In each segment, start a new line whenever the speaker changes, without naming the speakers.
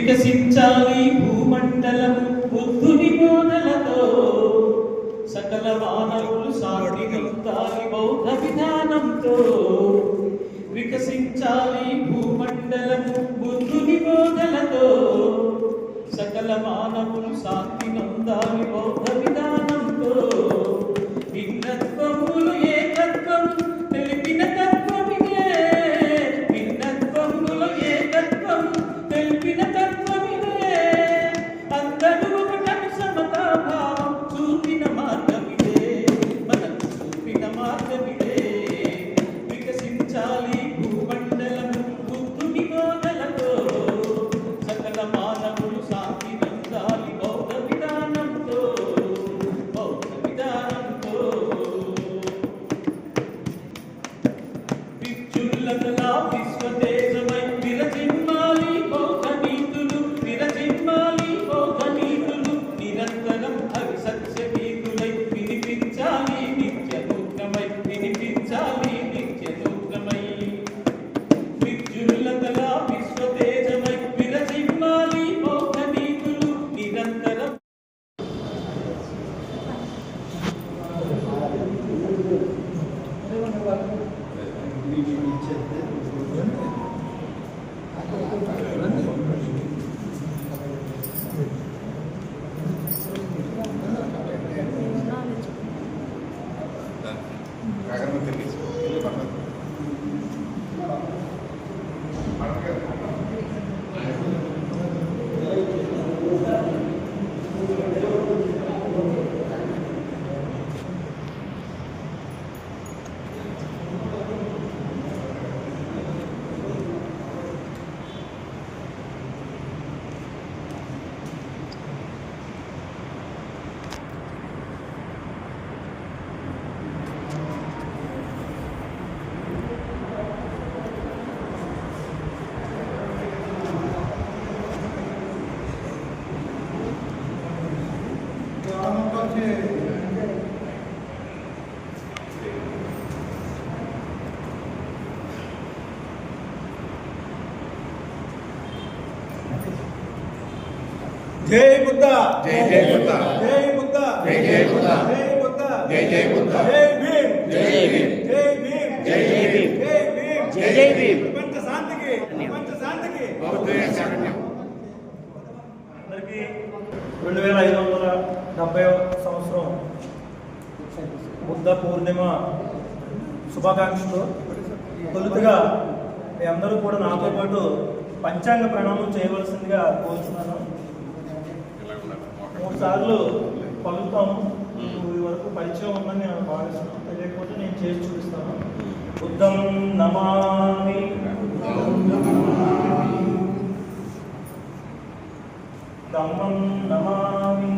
వికసించాలి భూమండలము బుద్ధుని బోధలతో, సకల మానవులు శాంతిగొందాలి బౌద్ధ విధానంతో. వికసించాలి భూమండలము బుద్ధుని బోధలతో, సకల మానవులు శాంతి నొందాలి బౌద్ధ విధానంతో. భిన్నత్వములు ఏకత్వం తెలిపిన తత్వమిదే, భిన్నత్వములు ఏకత్వం తెలిపిన తత్వమిదే. అందరూ ఒకటని సమతాభావం చూపిన మార్గమిదే, మనకు చూపిన మార్గమిదే. వికసించాలి భూమండలము బుద్ధుని బోధలతో, సకల మానవులు శాంతి నొందాలి బౌద్ధ విధానంతో, బౌద్ధ విధానంతో. విచ్చుల్లతలా విశ్వతేజమై విరజిమ్మాలి బౌద్ధ నీతులు, విరజిమ్మాలి బౌద్ధ నీతులు. నిరంతరం అవి సత్య గీతులై వినిపించాలి నిత్య నూత్నమై, వినిపించాలి నిత్య నూత్నమై. విచ్చుల్లతలా విశ్వతేజమై విరజిమ్మాలి బౌద్ధ నీతులు, నిరంతరం.
जय बुद्धा,
जय जय बुद्धा,
जय बुद्धा,
जय जय बुद्धा,
जय बुद्धा,
जय जय बुद्धा,
जय भीम,
जय भीम,
जय भीम,
जय जय भीम,
जय भीम,
जय जय भीम.
प्रपंच शांतिకి, प्रपंच शांतिకి.
బౌద్ధ శాంతి.
అందరికీ 2570వ సంవత్సరం బుద్ధ పూర్ణిమ శుభాకాంక్షలు. తొలుతగా మీ అందరూ కూడా నాతో పాటు పంచాంగ ప్రణామం చేయవలసిందిగా కోరుతున్నాను. 3 సార్లు పలుకుతాము. ఈ వరకు పరిచయం ఉందని నేను భావిస్తున్నాను. తెలియకపోతే నేను చేసి చూపిస్తాను. బుద్ధం నమామి, ధమ్మం నమామి,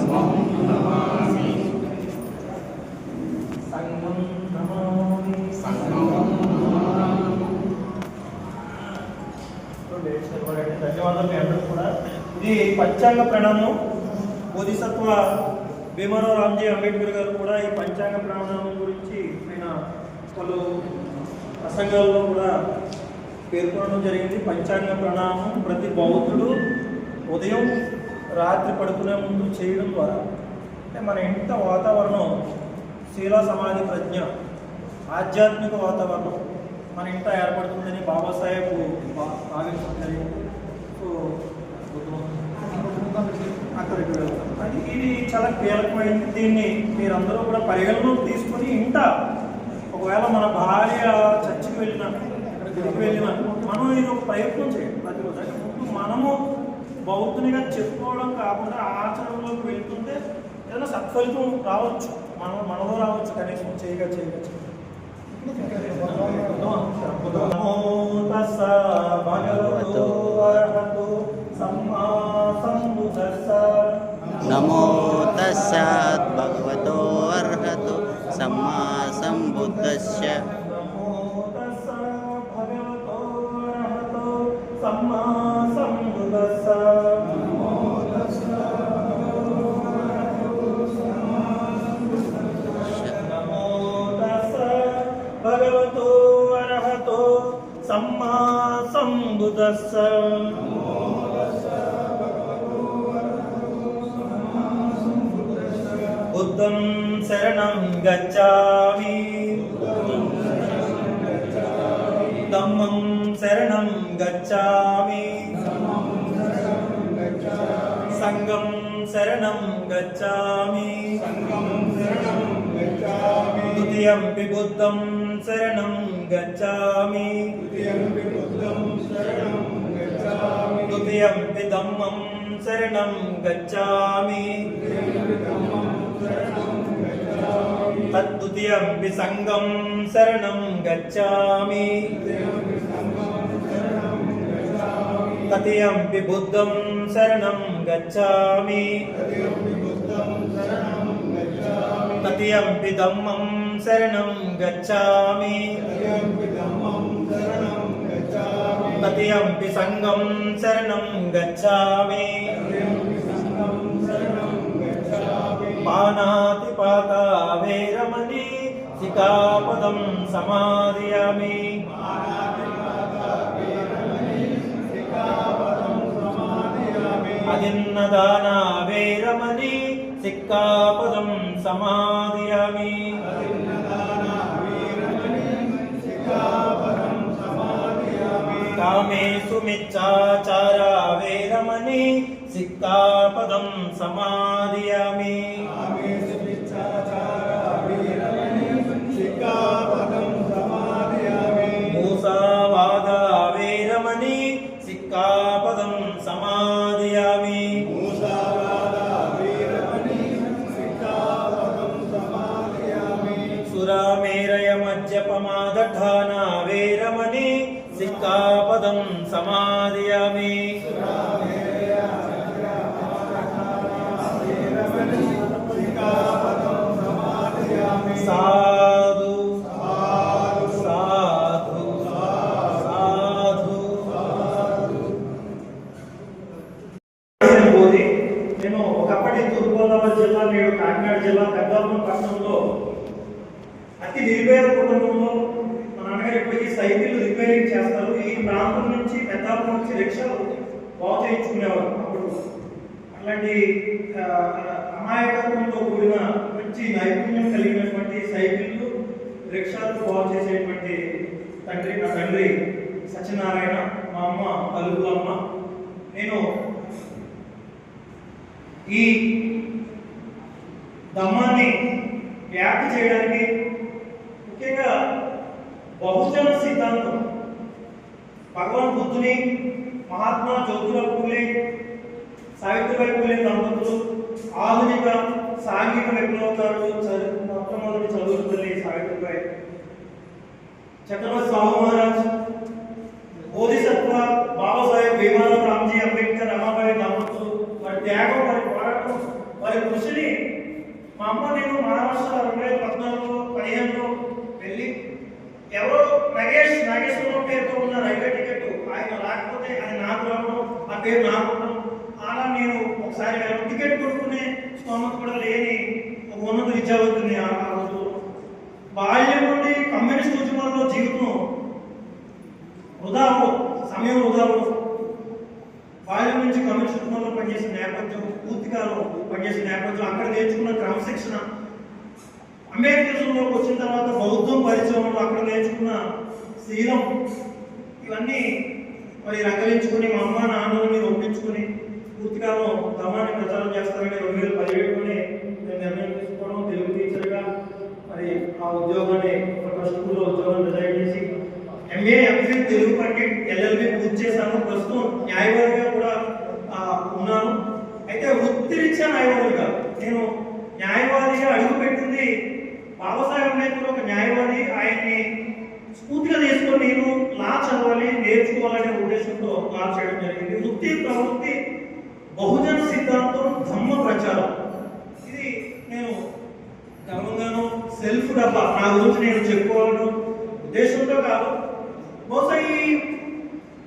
సంఘం నమామి. ధన్యవాదాలు మీ అందరూ కూడా. ఇది పంచాంగ ప్రణామం. బోధిసత్వ భీమరావు రామ్జీ అంబేద్కర్ గారు కూడా ఈ పంచాంగ ప్రణామం గురించి ఆయన పలు ప్రసంగాల్లో కూడా పేర్కొనడం జరిగింది. పంచాంగ ప్రణామం ప్రతి బౌద్ధుడు ఉదయం రాత్రి పడుకునే ముందు చేయడం ద్వారా అంటే మన ఇంట వాతావరణం శీల సమాధి ప్రజ్ఞ ఆధ్యాత్మిక వాతావరణం మన ఇంట ఏర్పడుతుందని బాబాసాహెబ్ భావించారు. సో అది ఇది చాలా కీలకమైనది. దీన్ని మీరందరూ కూడా పరిగణలోకి తీసుకొని ఇంట ఒకవేళ మన భార్య చర్చికి వెళ్ళినా గుడికి వెళ్ళినా మనం ఇది ఒక ప్రయత్నం చేయాలి ప్రతిరోజు. అంటే ముందు మనము బౌద్ధునిగా చెప్పుకోవడం కాకుండా ఆచరణలోకి వెళ్తుంటే ఏదైనా సత్ఫలితం రావచ్చు, మనలో రావచ్చు. కనీసం చేయగా నమో తస్స భగవతో అర్హతో సమ్మా సంబుద్ధస్స,
నమో తస్స భగవతో అర్హతో సమ్మా సంబుద్ధస్స,
నమో తస్స భగవతో అర్హతో సమ్మా సంబుద్ధస్స, నమో తస్స భగవతో అర్హతో సమ్మా సంబుద్ధస్స. బుద్ధం శరణం గచ్ఛామి ధమ్మం శరణం గచ్ఛామి సంఘం శరణం గచ్ఛామి ద్వితీయంపి బుద్ధం శరణం గచ్ఛామి ద్వితీయంపి ధమ్మం శరణం గచ్ఛామి తద్వితీయంపి సంఘం శరణం గచ్ఛామి తృతీయంపి బుద్ధం శరణం గచ్ఛామి తృతీయంపి ధమ్మం శరణం గచ్ఛామి తృతీయంపి సంఘం శరణం గచ్ఛామి పానాతిపాత వేరమణి సికాపదం సమాదియామి అదిన్నదాన వేరమణి సిక్కాపదం సమాదియామి కామేషు మిచ్ఛాచార వేరమణి సిక్కాపదం సమాదియామి మూసావాద వేరమణి సిక్కాపదం సమాదియామి సురామేరయ మద్యపమాదఠాన వేరమణి సిక్కాపదం సమాదియామి సాధు సాధు సాధు నేను ఒకప్పటి తూర్పుగోదావరి జిల్లా నేడు కాకినాడ జిల్లా పెద్దాపురం పట్టణంలో అతి నిరుపేద కుటుంబంలో మా నాన్నగారు ఇప్పటికీ సైకిల్ రిపేరింగ్ చేస్తారు. ఈ ప్రాంతం నుంచి పెద్దాపురం నుంచి రిక్షాలు బాగు చేయించుకునేవారు. అప్పుడు అట్లాంటి అమాయకత్వంతో కూడిన మంచి నైపుణ్యం కలిగినటువంటి సైకిళ్ళు రిక్షాలు బాగు చేసేటువంటి తండ్రి నా తండ్రి సత్యనారాయణ, మా అమ్మ కలుగులమ్మ. నేను ఈ ధమ్మాన్ని వ్యాప్తి చేయడానికి ముఖ్యంగా బహుజన సిద్ధాంతం భగవాన్ బుద్ధుని, మహాత్మా జ్యోతిరావు పూలే, సావిత్రిబాయి పూలే దంపతులు ఆధునిక సాంఘిక విప్లవకారులు మొట్టమొదటి చదువుతుంది సావిత్రిబాయి, ఛత్రపతి సాహు మహారాజ్, బోధిసత్వ బాబాసాహెబ్ భీమారావు రామ్జీ అంబేద్కర్, రమాబాయి దంపతులు వారి త్యాగం, వారి పోరాటం, వారి కృషిని మా అమ్మ నేను మహారాష్ట్ర 2014-15లో వెళ్ళి ఎవరో నాగేశ్వరరావు పేరుతో ఉన్న రైల్వే టికెట్ ఆయన రాకపోతే అది నాకు రావడం, ఆ పేరు నాకు ఉండడం, అలా నేను ఒకసారి టికెట్ కొనుక్కునే స్తోమత కూడా లేని ఒక ఉన్నత విద్యావంతుని. ఆ రోజు బాల్యం నుండి కమ్యూనిస్ట్ ఉద్యమాల్లో జీవితం వృధాలో, సమయం వృధాలో, బాల్యం నుంచి కమ్యూనిస్ట్ ఉద్యమంలో పనిచేసిన నేపథ్యం, పూర్తికాలం పనిచేసిన నేపథ్యం, అక్కడ నేర్చుకున్న క్రమశిక్షణ, అంబేద్కర్లోకి వచ్చిన తర్వాత బౌద్ధం పరిచయంలో అక్కడ నేర్చుకున్న శీలం, ఇవన్నీ మరి రంగలించుకుని మా అమ్మ నాన్నని ఒప్పించుకుని పూర్తికాలం ధర్మాన్ని ప్రచారం చేస్తారని 2017లోనే నేను నిర్ణయం తీసుకోవడం, తెలుగు టీచర్గా మరి ఆ ఉద్యోగాన్ని ఒక స్కూల్లో ఉద్యోగం రిజైన్ చేసి MA, MPhil Telugu Pandit, LLB పూర్తి చేశాను. ప్రస్తుతం న్యాయవాదిగా కూడా ఉన్నాను. అయితే వృత్తిరీత్యా న్యాయవాదిగా నేను న్యాయవాదిగా అడుగుపెట్టింది బాబాసాహెబ్ అంబేద్కర్ ఒక న్యాయవాది, ఆయన్ని స్ఫూర్తిగా తీసుకొని నేను లా చదవాలి, నేర్చుకోవాలనే ఉద్దేశంతో లా చేయడం జరిగింది. వృత్తి ప్రవృత్తి బహుజన సిద్ధాంతం, ధమ్మ ప్రచారం, ఇది నేను గర్వంగాను సెల్ఫ్ డబ్బా నా గురించి నేను చెప్పుకోవాలను ఉద్దేశంతో కాదు. బహుశా ఈ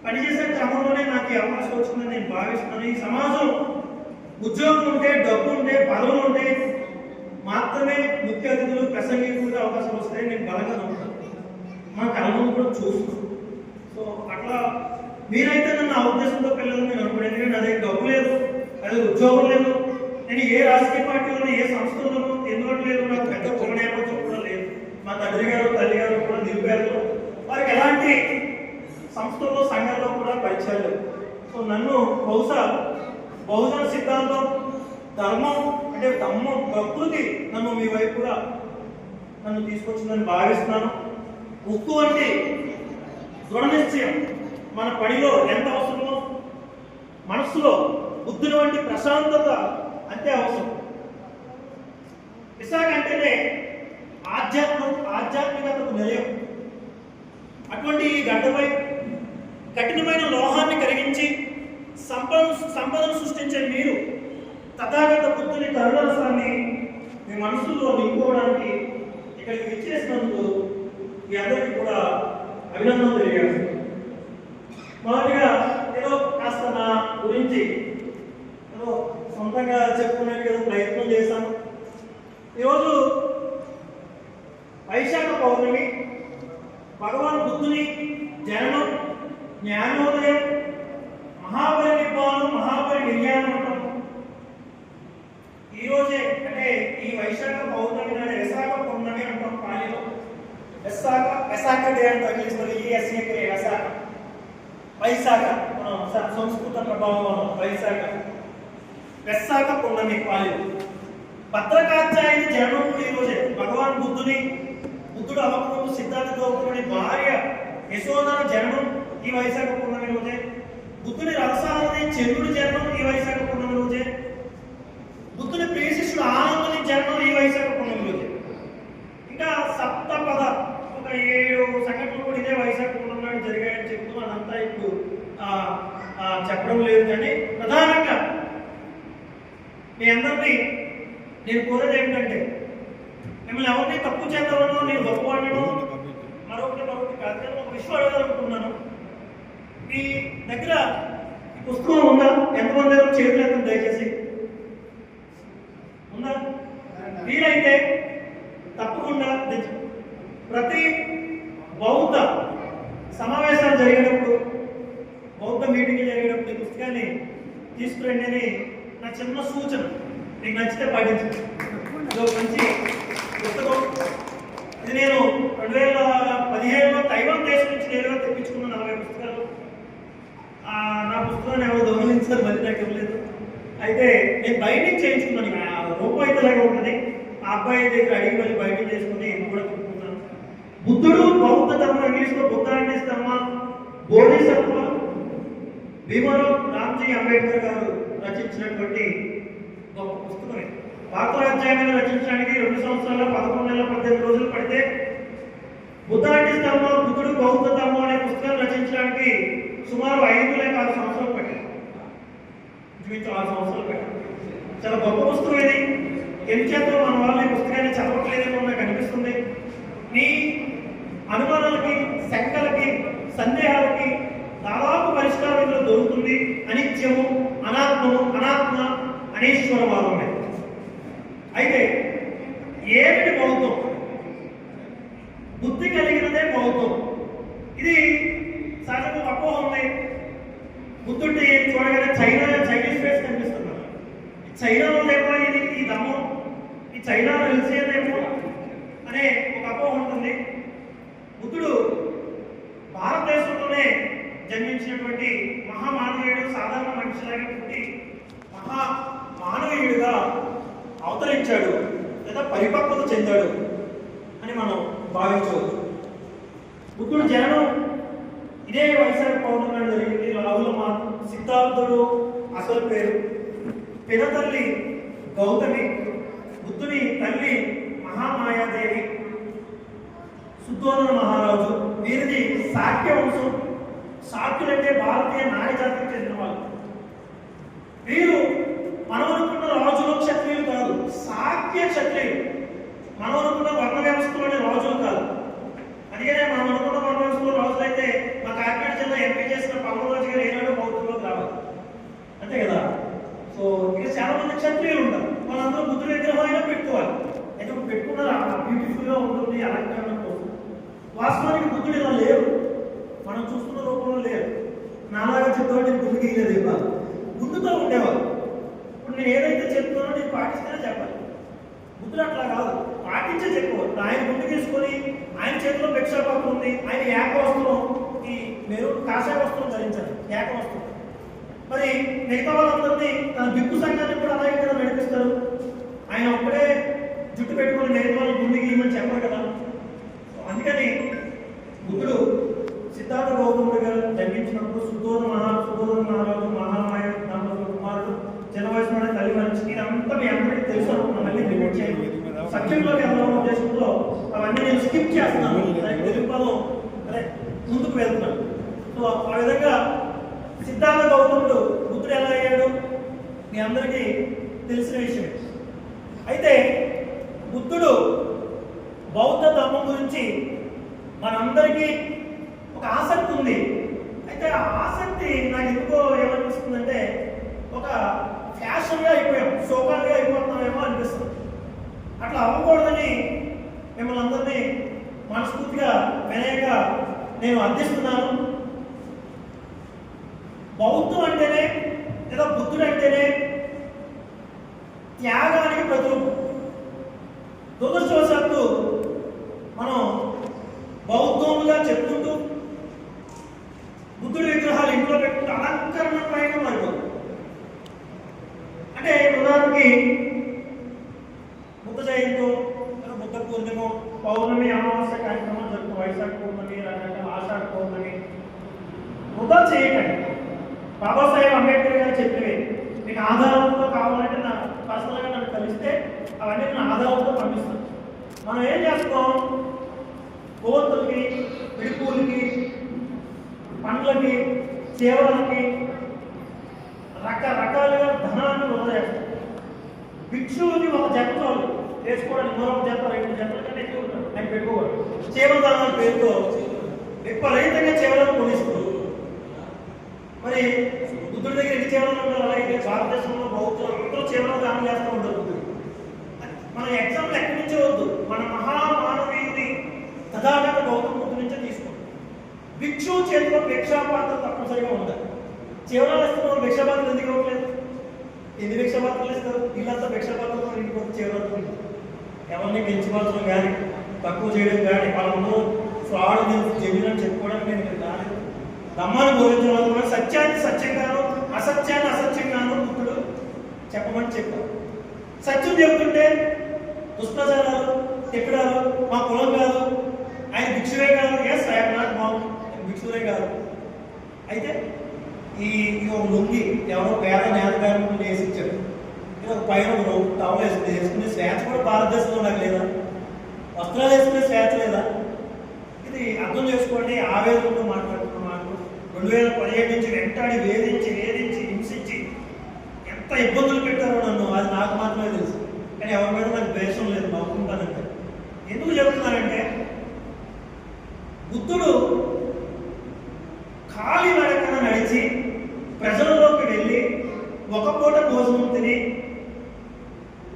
పనిచేసే క్రమంలోనే నాకు ఈ అవకాశం వచ్చిందని నేను భావిస్తున్నాను. ఈ సమాజం ఉద్యోగం ఉంటే, డబ్బు ఉంటే, పదవులు ఉంటే మాత్రమే ముఖ్య అతిథులు, ప్రసంగికులుగా అవకాశం వస్తాయి నేను బలంగా నమ్ముతాను. మా కళను కూడా చూస్తున్నాను. సో అట్లా మీరైతే నన్ను ఆ ఉద్దేశంతో పిల్లలు నేను అనుకున్నాను. ఎందుకంటే అదే డబ్బు లేదు, అదే ఉద్యోగం లేదు, నేను ఏ రాజకీయ పార్టీలోనూ, ఏ సంస్థలోనూ, ఏ ఎందులో లేదు, నాకు పెద్ద కుల నేపథ్యం కూడా లేదు. మా తండ్రి గారు తల్లి గారు కూడా నిరుపేదలు, వారికి ఎలాంటి సంస్థల్లో సంఘాల్లో కూడా పరిచయాలు లేవు. సో నన్ను బహుశా బహుజన సిద్ధాంతం, ధర్మం అంటే ధర్మం, ప్రకృతి నన్ను మీ వైపుగా నన్ను తీసుకొచ్చిందని భావిస్తున్నాను. ఉక్కు వంటి దృఢ నిశ్చయం మన పనిలో ఎంత అవసరమో, మనస్సులో బుద్ధుని వంటి ప్రశాంతత అంతే అవసరం. విశాఖ అంటేనే ఆధ్యాత్మికతకు నిలయం. అటువంటి ఈ గడ్డపై కఠినమైన లోహాన్ని కరిగించి సంపదను సృష్టించే మీరు తథాగత బుద్ధుని కరుణరసాన్ని మీ మనసులో నింపుకోవడానికి ఇక్కడికి విచ్చేసినందుకు మీ అందరికీ కూడా అభినందనలు తెలియజేస్తున్నాను. మొదటిగా ఏదో కాస్త నా గురించి ఏదో సొంతంగా చెప్పుకునేది ఏదో ప్రయత్నం చేశాను. ఈరోజు వైశాఖ పౌర్ణమి, భగవాన్ బుద్ధుని జననం, జ్ఞానోదయం, మహాపరినిర్వాణం, మహాపరినిర్యాణం అంటాం. ఈరోజే అంటే ఈ వైశాఖ పౌర్ణమి నాడు విశాఖ పౌర్ణమి అంటాం. పాలిలో విశాఖ డే అని తగిలిస్తారు. ESAK విశాఖ, వైశాఖ సంస్కృత ప్రభావం విశాఖ పౌర్ణమి పాలిలో. భద్రకాచార్యుని జననం ఈరోజే. భగవాన్ బుద్ధుడు అవకముందు సిద్ధార్థ గౌతముని భార్య యశోధర జననం ఈ వైశాఖ పౌర్ణమి రోజే. బుద్ధుని రసారథి చంద్రుడి జన్మం ఈ వైశాఖ పౌర్ణమి రోజే. బుద్ధుని ప్రియ శిష్యుడు ఆనందుని జన్మం ఈ వైశాఖ పౌర్ణమి రోజే. ఇంకా సప్తపద ఒక 7 సంఘటనలు కూడా ఇదే వైశాఖ పౌర్ణమి నాడు జరిగాయని చెప్తూ అదంతా ఇప్పుడు చెప్పడం లేదు. కానీ ప్రధానంగా మీ అందరినీ నేను కోరేది ఏమిటంటే, మిమ్మల్ని ఎవరిని తప్పు చేద్దామనో, నేను గొప్పవాడనో, మరొకటి కాదు. కానీ ఒక విషయం అడగాలనుకుంటున్నాను. మీ దగ్గర ఈ పుస్తకం ఉందా? ఎంతమంది చేతులు ఎత్తండి దయచేసి. ఉందా? వీలైతే తప్పకుండా ప్రతి బౌద్ధ సమావేశాలు జరిగేటప్పుడు, బౌద్ధ మీటింగ్ జరిగేటప్పుడు ఈ పుస్తకాన్ని తీసుకురండి అని నా చిన్న సూచన. మీకు నచ్చితే పాటించండి. ఇది ఒక మంచి పుస్తకం. ఇది నేను 2017లో తైవాన్ దేశం నుంచి నేరుగా తెప్పించుకున్న 40 పుస్తకాలు. నా పుస్తకాన్ని ఎవరు దొంగలించారు, మరి నాకు ఇవ్వలేదు. అయితే నేను బైండింగ్ చేయించుకున్నాను. రూపం అయితే లాగా ఉంటుంది. ఆ అబ్బాయి దగ్గర అడిగి మళ్ళీ బైండింగ్ చేసుకుని కూడా చెప్పుకున్నాను. బుద్ధుడు బౌద్ధ ధర్మం, ఇంగ్లీష్లో బుద్ధాండి ధర్మ, బోధిసత్వ భీమరావ్ రామ్జీ అంబేద్కర్ గారు రచించినటువంటి గొప్ప పుస్తకమే. వార్తాధ్యాయాన్ని రచించడానికి 2 సంవత్సరాల 11 నెలల 18 రోజులు పడితే, బుద్ధాండి ధర్మం, బుద్ధుడు బౌద్ధ ధర్మం అనే పుస్తకాన్ని రచించడానికి సుమారు 5 లేక 6 సంవత్సరాలు పట్టింది. 6 సంవత్సరాలు పట్టింది. చాలా గొప్ప పుస్తకం ఇది. ఎందుచేతో మన వాళ్ళు ఈ పుస్తకాన్ని చదవట్లేదేమో నాకు అనిపిస్తుంది. మీ అనుమానాలకి, శంకలకి, సందేహాలకి దాదాపు పరిష్కారం ఇందులో దొరుకుతుంది. అనిత్యము, అనాత్మ, అనేశ్వరవాదమే. అయితే ఏమిటి బౌద్ధం? బుద్ధి కలిగినదే బౌద్ధం. ఇది సహజంగా అపోహ ఉంది. బుద్ధుడిని చూడగానే చైనీస్ ఫేస్ కనిపిస్తున్నారు. చైనాలో లేమో ఇది ఈ ధర్మం, ఈ చైనాలో తెలిసేదేమో అనే ఒక అపోహ ఉంటుంది. బుద్ధుడు భారతదేశంలోనే జన్మించినటువంటి మహామానవీయుడు, సాధారణ మనిషిలాగా పుట్టి మానవీయుడిగా అవతరించాడు లేదా పరిపక్వత చెందాడు అని మనం భావించవచ్చు. బుద్ధుడు జననం ఇదే వైశాఖ పౌర్ణమి జరిగింది. రాహులమ్మ సిద్ధార్థుడు అసలు పేరు. పినతల్లి గౌతమి, బుద్ధుని తల్లి మహామాయాదేవి, శుద్ధోదన మహారాజు. వీరిది శాక్య వంశం. శాక్యులంటే భారతీయ నాయ జాతికి చెందిన వాళ్ళు. వీరు మనం అనుకున్న రాజులు, క్షత్రియులు కాదు, శాక్య క్షత్రియులు. మనం అనుకున్న వర్ణ వ్యవస్థలోని రాజులు కాదు. అందుకనే మనం అనుకున్న వర్ణ వ్యవస్థలో రాజులు అయితే మా కాకినాడ జిల్లా ఎంపీ చేసిన పవన్ గారు ఏనాడు బౌద్ధంలోకి రావాలి, అంతే కదా. సో ఇక చాలా మంది క్షత్రియులు ఉంటారు. వాళ్ళందరూ బుద్ధుడి విగ్రహం అయినా పెట్టుకోవాలి. అయితే పెట్టుకున్నారు, బ్యూటిఫుల్గా ఉంటుంది అలంకరణ కోసం. వాస్తవానికి బుద్ధుడు ఇలా లేరు, మనం చూస్తున్న రూపంలో లేరు. నాలాగా చెప్తామంటే బుద్ధుడికి లేదు ఇవ్వాలి, ముందుతో ఉండేవాళ్ళు. ఇప్పుడు నేను ఏదైతే చెప్తున్నానో నేను పాటిస్తేనే చెప్పాలి. బుద్ధుడు అట్లా కాదు, పాటించే చెప్పు. ఆయన ముందు తీసుకొని ఆయన చేతిలో భిక్షాపాత్ర ఉంది, ఆయన ఏక వస్త్రం, ఈ మెరూన్ కాషాయ వస్త్రం ధరించారు, ఏక వస్త్రం. మరి మిగతా వాళ్ళందరినీ తన భిక్కు సంఘాన్ని కూడా అలాగే కదా నడిపిస్తారు. ఆయన ఒక్కడే జుట్టు పెట్టుకుని మిగతా వాళ్ళు గుండెకి ఇవ్వమని చెప్పరు కదా. అందుకని బుద్ధుడు సిద్ధార్థ గౌతముడు గారు జన్మించినప్పుడు సుధోధన మహారాజు మహామాయ కుమారుడు చిన్న వయసులోనే తల్లి మనిషి, ఇదంతా మీ అందరికీ తెలుసు. మళ్ళీ రిపీట్ చేయండి. సబ్జెక్ట్లోకి వెళ్ళడం ఉద్దేశంతో అవన్నీ నేను స్కిప్ చేస్తున్నాను, తెలుగు పదం అదే ముందుకు వెళ్తున్నాను. సో ఆ విధంగా సిద్ధార్థ గౌతముడు బుద్ధుడు ఎలా అయ్యాడు మీ అందరికీ తెలిసిన విషయం. అయితే బుద్ధుడు బౌద్ధ ధర్మం గురించి మనందరికీ ఒక ఆసక్తి ఉంది. అయితే ఆ ఆసక్తి నాకు ఎందుకో ఏమనిపిస్తుందంటే ఒక ఫ్యాషన్గా అయిపోయాం, షోకాలుగా అయిపోతున్నామేమో అనిపిస్తుంది. అట్లా అవ్వకూడదని మిమ్మల్ని అందరినీ మనస్ఫూర్తిగా వినయంగా నేను అర్థిస్తున్నాను. బౌద్ధం అంటేనే లేదా బుద్ధుడు అంటేనే త్యాగానికి ప్రతిరూపం. దురదృష్టవశాత్తు మనం బౌద్ధంగా చెప్పుకుంటూ బుద్ధుడి విగ్రహాలు ఇంట్లో పెట్టుకుంటూ అలంకరణ పైన మారిపోతుంది. అంటే ఉదాహరణకి బుద్ధ జయంతో బుద్ధ పూర్ణిమ, పౌర్ణమి, అమావాస్య కార్యక్రమాలు జరుగుతాం. వైశాఖ పౌర్ణమి, రకరకాల ఆషాఢ పౌర్ణమి వృధా చేయకండి. బాబాసాహెబ్ అంబేద్కర్ గారు చెప్పినవి మీకు ఆధారంతో కావాలంటే నా పర్సనల్గా నన్ను కలిస్తే అవన్నీ నా ఆధారంతో పంపిస్తాను. మనం ఏం చేస్తాం, కోతులకి, పిడిపూలకి, పండ్లకి, చేవలకి రకరకాలుగా ధనాన్ని వృధా చేస్తాం. భిక్షువుకి ఒక జత చాలు వేసుకోవడానికి, మరొక జత 2 జతల కంటే ఎక్కువ ఉంటాడు ఆయన పెట్టుకోవాలి. చేవలదానాల పేరుతో విపరీతంగా చేవలను కొనిస్తుంది. మరి బుద్ధుడి దగ్గర ఎన్ని చేవలు ఉంటారు, అలాగే భారతదేశంలో బౌద్ధులు అందరూ చేవలను దానం చేస్తూ ఉంటారు. బుద్ధుడు మన ఎగ్జాంపుల్ ఎక్కడి నుంచే వద్దు, మన మహామానవీయుని తథాగత గౌతమ బుద్ధుడి నుంచే తీసుకుంటాం. భిక్షువు చేతిలో భిక్షాపాత్ర తప్పనిసరిగా ఉండాలి. చేవలాలు ఇస్తున్న భిక్షాపాత్రలు ఎందుకు ఇవ్వట్లేదు? ఎన్ని భిక్షాపాత్రలు ఇస్తారు? వీళ్ళంతా భిక్షాపాత్రతో ఇంటికి చేవలు ఎవరిని పెంచుకోవడం కానీ తక్కువ చేయడం కానీ వాళ్ళందరూ ఫ్రాడ్ జమీనని చెప్పుకోవడానికి నేను ఇక్కడ రాలేదు. ధమ్మాన్ని బోధించడం, సత్యాన్ని సత్యంగాను అసత్యాన్ని అసత్యంగాను బుద్ధుడు చెప్పమని చెప్పారు. సత్యం చెబుతుంటే దుష్ప్రచారాలు, తిప్పడాలు, మా కులం కాదు, ఆయన భిక్షువే కాదు, ఎస్ ఐఎమ్ నాట్ బాంగ్, భిక్షువే కాదు. అయితే ఈ ఒక లొంగి ఎవరో పేద నేతగారు వేసి ఇచ్చారు, ఒక పైన టవల్ వేసుకునే స్వేచ్ఛ కూడా భారతదేశంలో నాకు లేదా? వస్త్రాలు వేసుకునే స్వేచ్ఛ లేదా? ఇది అర్థం చేసుకోండి. ఆవేదనతో మాట్లాడుతున్న మాటలు 2017 నుంచి వెంటాడి వేధించి హింసించి ఎంత ఇబ్బందులు పెట్టారో నన్ను, అది నాకు మాత్రమే తెలుసు. కానీ ఎవరి మీద నాకు ద్వేషం లేదు, నవ్వుకుంటానంటే. ఎందుకు చెప్తున్నానంటే బుద్ధుడు ఖాళీ నడకన నడిచి ప్రజల్లోకి వెళ్ళి ఒక పూట భోజనం తిని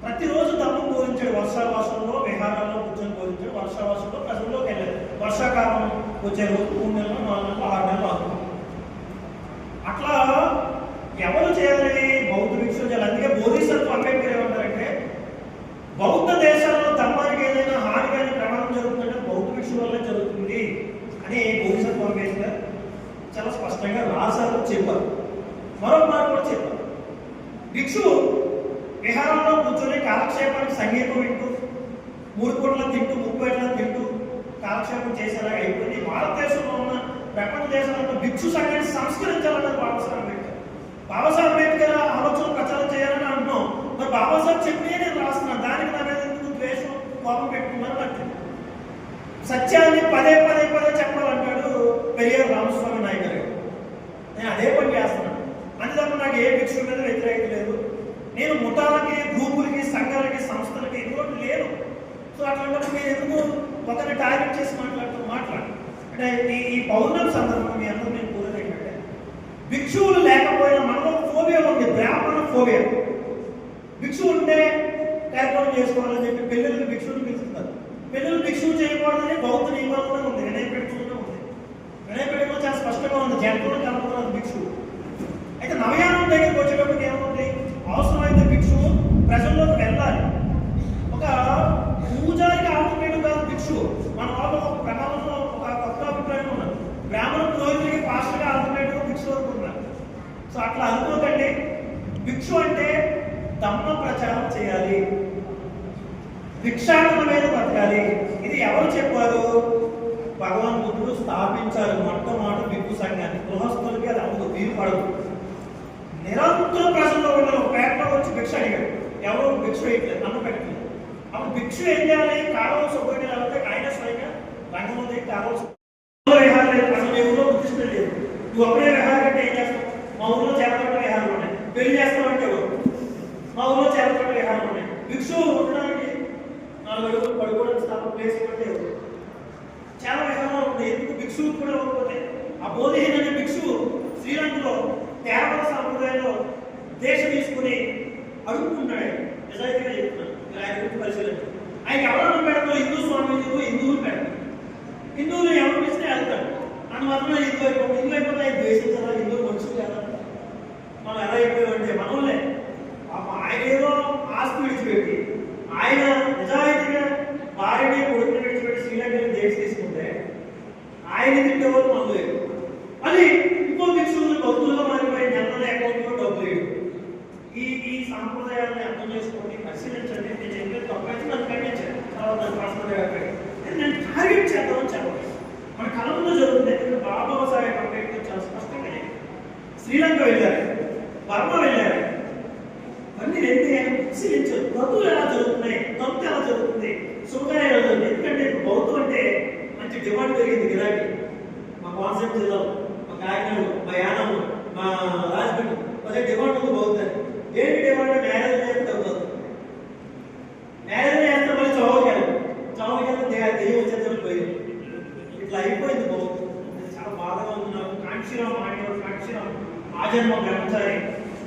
ప్రతిరోజు తప్పం బోధించాడు. వర్షావాసంలో విహారాల్లో కూర్చొని బోధించాడు. వర్షావాసంలో ప్రజల్లోకి వెళ్ళాడు. వర్షాకాలం వచ్చే రోజు 3 నెలలు 4 నెలలు 6 నెలలు అవుతుంది. అట్లా ఎవరు చేయాలి? బౌద్ధ భిక్షులు చేయాలి. అందుకే బోధిసత్వ అంబేద్కర్ ఏమంటారంటే బౌద్ధ దేశాల్లో ధర్మానికి ఏదైనా హాని కానీ ప్రమాదం జరుగుతుందంటే బౌద్ధ భిక్షుల వల్లే జరుగుతుంది అని బోధిసత్వ అంబేద్కర్ చాలా స్పష్టంగా రాశారు, చెప్పారు. మరొక మాట కూడా చెప్పారు. భిక్షువు విహారంలో కూర్చొని కాలక్షేపానికి సంగీతం వింటూ 3 పూటలా తింటూ 30 ఏళ్ళ తింటూ కాలక్షేపం చేసేలా అయిపోయింది. భారతదేశంలో ఉన్న ప్రపంచ దేశాలను భిక్షు సంఘాన్ని సంస్కరించాలన్నారు బాబాసాహెబ్ అంబేద్కర్. బాబాసాహెబ్ అంబేద్కర్ ఆలోచన ప్రచారం చేయాలని అంటున్నాం. మరి బాబాసాహెబ్ చెప్పినే నేను రాస్తున్నాను. దానికి నా మీద ఎందుకు ద్వేషం, కోపం పెట్టుకున్నాను నాకు. సత్యాన్ని పదే చెప్పాలంటాడు పెరియార్ రామస్వామి నాయక్ గారు. నేను అదే పని చేస్తున్నాను. అంతే తప్ప నాకు ఏ భిక్షు మీద వ్యతిరేకత లేదు. నేను ముఠాలకి, గ్రూపులకి, సంఘాలకి, సంస్థలకి ఎటువంటి లేదు. సో అట్లాంటప్పుడు మీరు ఎందుకు ఒకరిని టార్గెట్ చేసి మాట్లాడు. అంటే ఈ పౌర్ణమి సందర్భంగా మీ అందరూ నేను కోరేది ఏంటంటే భిక్షువులు లేకపోయినా మనలో ఫోబియా ఉంది, బ్రాహ్మణ ఫోబియా. భిక్షువు ఉంటే కార్యక్రమం చేసుకోవాలని చెప్పి పెళ్ళిళ్ళు భిక్షువులు పిలుస్తున్నారు. పెళ్ళిళ్ళు భిక్షువు చేయకూడదని బౌద్ధ నియమాల్లో ఉంది, వినయపెట్టుకుంటూ ఉంది. వినయపెట్టుకుని చాలా స్పష్టంగా ఉంది, జంతువులు కలుపుతున్నారు భిక్షువు. అయితే నవయానం దగ్గరికి వచ్చేటప్పుడు ఏముంది? అవసరమైతే భిక్షువు ప్రజల్లోకి వెళ్ళాలి. ఒక అట్లా అనుకోకండి. భిక్షు అంటే ధమ్మ ప్రచారం చేయాలి, భిక్షాటన మీద బతకాలి. ఇది ఎవరు చెప్పారు? భగవాన్ బుద్ధుడు స్థాపించారు మొట్టమొదటి భిక్షు సంఘాన్ని. గృహస్థులకి అది అవ్వదు, వీలు పడదు. నిరంతరం ప్రజల్లో ఉన్న ఒక పేపర్ వచ్చి భిక్ష అడిగాడు. ఎవరు భిక్ష వేయట్లేదు, అన్నం పెట్టలేదు. అప్పుడు భిక్షు ఏం చేయాలి? కాలువ సుబ్బడి లేకపోతే ఆయన స్వయంగా రంగం దిగి కాలువ విహారం లేదు. అసలు మీ ఊళ్ళో బుద్ధిస్ట్ లేదు. నువ్వు అప్పుడే విహారం అంటే ఏం చేస్తావు? మా ఊళ్ళో చేపల విహారం ఉన్నాయి. పెళ్లి చేస్తామంటే మా ఊళ్ళో చేపల విహారం ఉన్నాయి. భిక్షు ఉండడానికి 4 అడుగులు పడుకోవడానికి తప్ప ప్లేస్ ఇవ్వండి. చాలా విహారాలు ఉన్నాయి. ఎందుకు భిక్షువు కూడా ఇవ్వకపోతే? ఆ బోధిహీన అనే భిక్షువు శ్రీలంకలో కేరళ సాంప్రదాయంలో దేశ తీసుకుని అడుగుతున్నాడు. నిజాయితీగా చెప్తున్నాను, ఆయన గురించి పరిశీలించారు. ఆయనకి ఎవరన్నా పెడతారు? హిందూ స్వామీజీలు హిందువులు పెడతారు. హిందువులు ఎవరు పిలిస్తే వెళ్తాడు. అని మాత్రం హిందూ అయిపోతే ఆయన ద్వేషించాలా? హిందువులు మనుషులు కదా, మనం ఎలా అయిపోయామంటే మనోళ్ళే. ఆయన ఏదో ఆస్తి విడిచిపెట్టి, ఆయన నిజాయితీగా భార్యని కొడుకుని విడిచిపెట్టి శ్రీలంకలో దేశ తీసుకుంటే ఆయన తిట్టేవాళ్ళు మనం లేదు. అది ఇంకో భిక్షువులు భక్తులుగా మారిపోయి నెలలో అకౌంట్లో డబ్బులు వేయడం. ఈ సాంప్రదాయాన్ని అర్థం చేసుకోండి, పరిశీలించండి. నేను చెప్పేది తప్పైతే నన్ను ఖండించాను. తర్వాత నేను టార్గెట్ చేద్దామని చెప్పండి. మన కలంలో జరుగుతుంది. బాబాసాహెబ్ అంబేద్కర్ చాలా స్పష్టంగా శ్రీలంక వెళ్ళారు, బర్మా వెళ్ళారు. అన్ని రెండు పరిశీలించారు. బ్రతులు ఎలా జరుగుతున్నాయి, తంతు ఎలా జరుగుతుంది, శుభకార్యం ఎలా జరుగుతుంది. ఎందుకంటే ఇప్పుడు బౌద్ధం అంటే మంచి డిమాండ్ పెరిగింది. గిరాకీ మా కోనసీమ జిల్లాలో, మా కాకినాడలో, మా యానంలో, మా రాజమండ్రి అదే డిమాండ్ ఉంది బౌద్ధాన్ని. ఏంటి డిమాండ్? మ్యారేజ్ చేస్తే అవుతుంది. మ్యారేజ్ చేస్తే మళ్ళీ చౌవకి దెయ్యం వచ్చేది పోయింది. ఇట్లా అయిపోయింది బౌద్ధం. చాలా బాధగా ఉంది నాకు. కాంక్షీరామ్ మాట్లాడు, కాంక్షీరామ్ ఆజన్మ బ్రహ్మచారి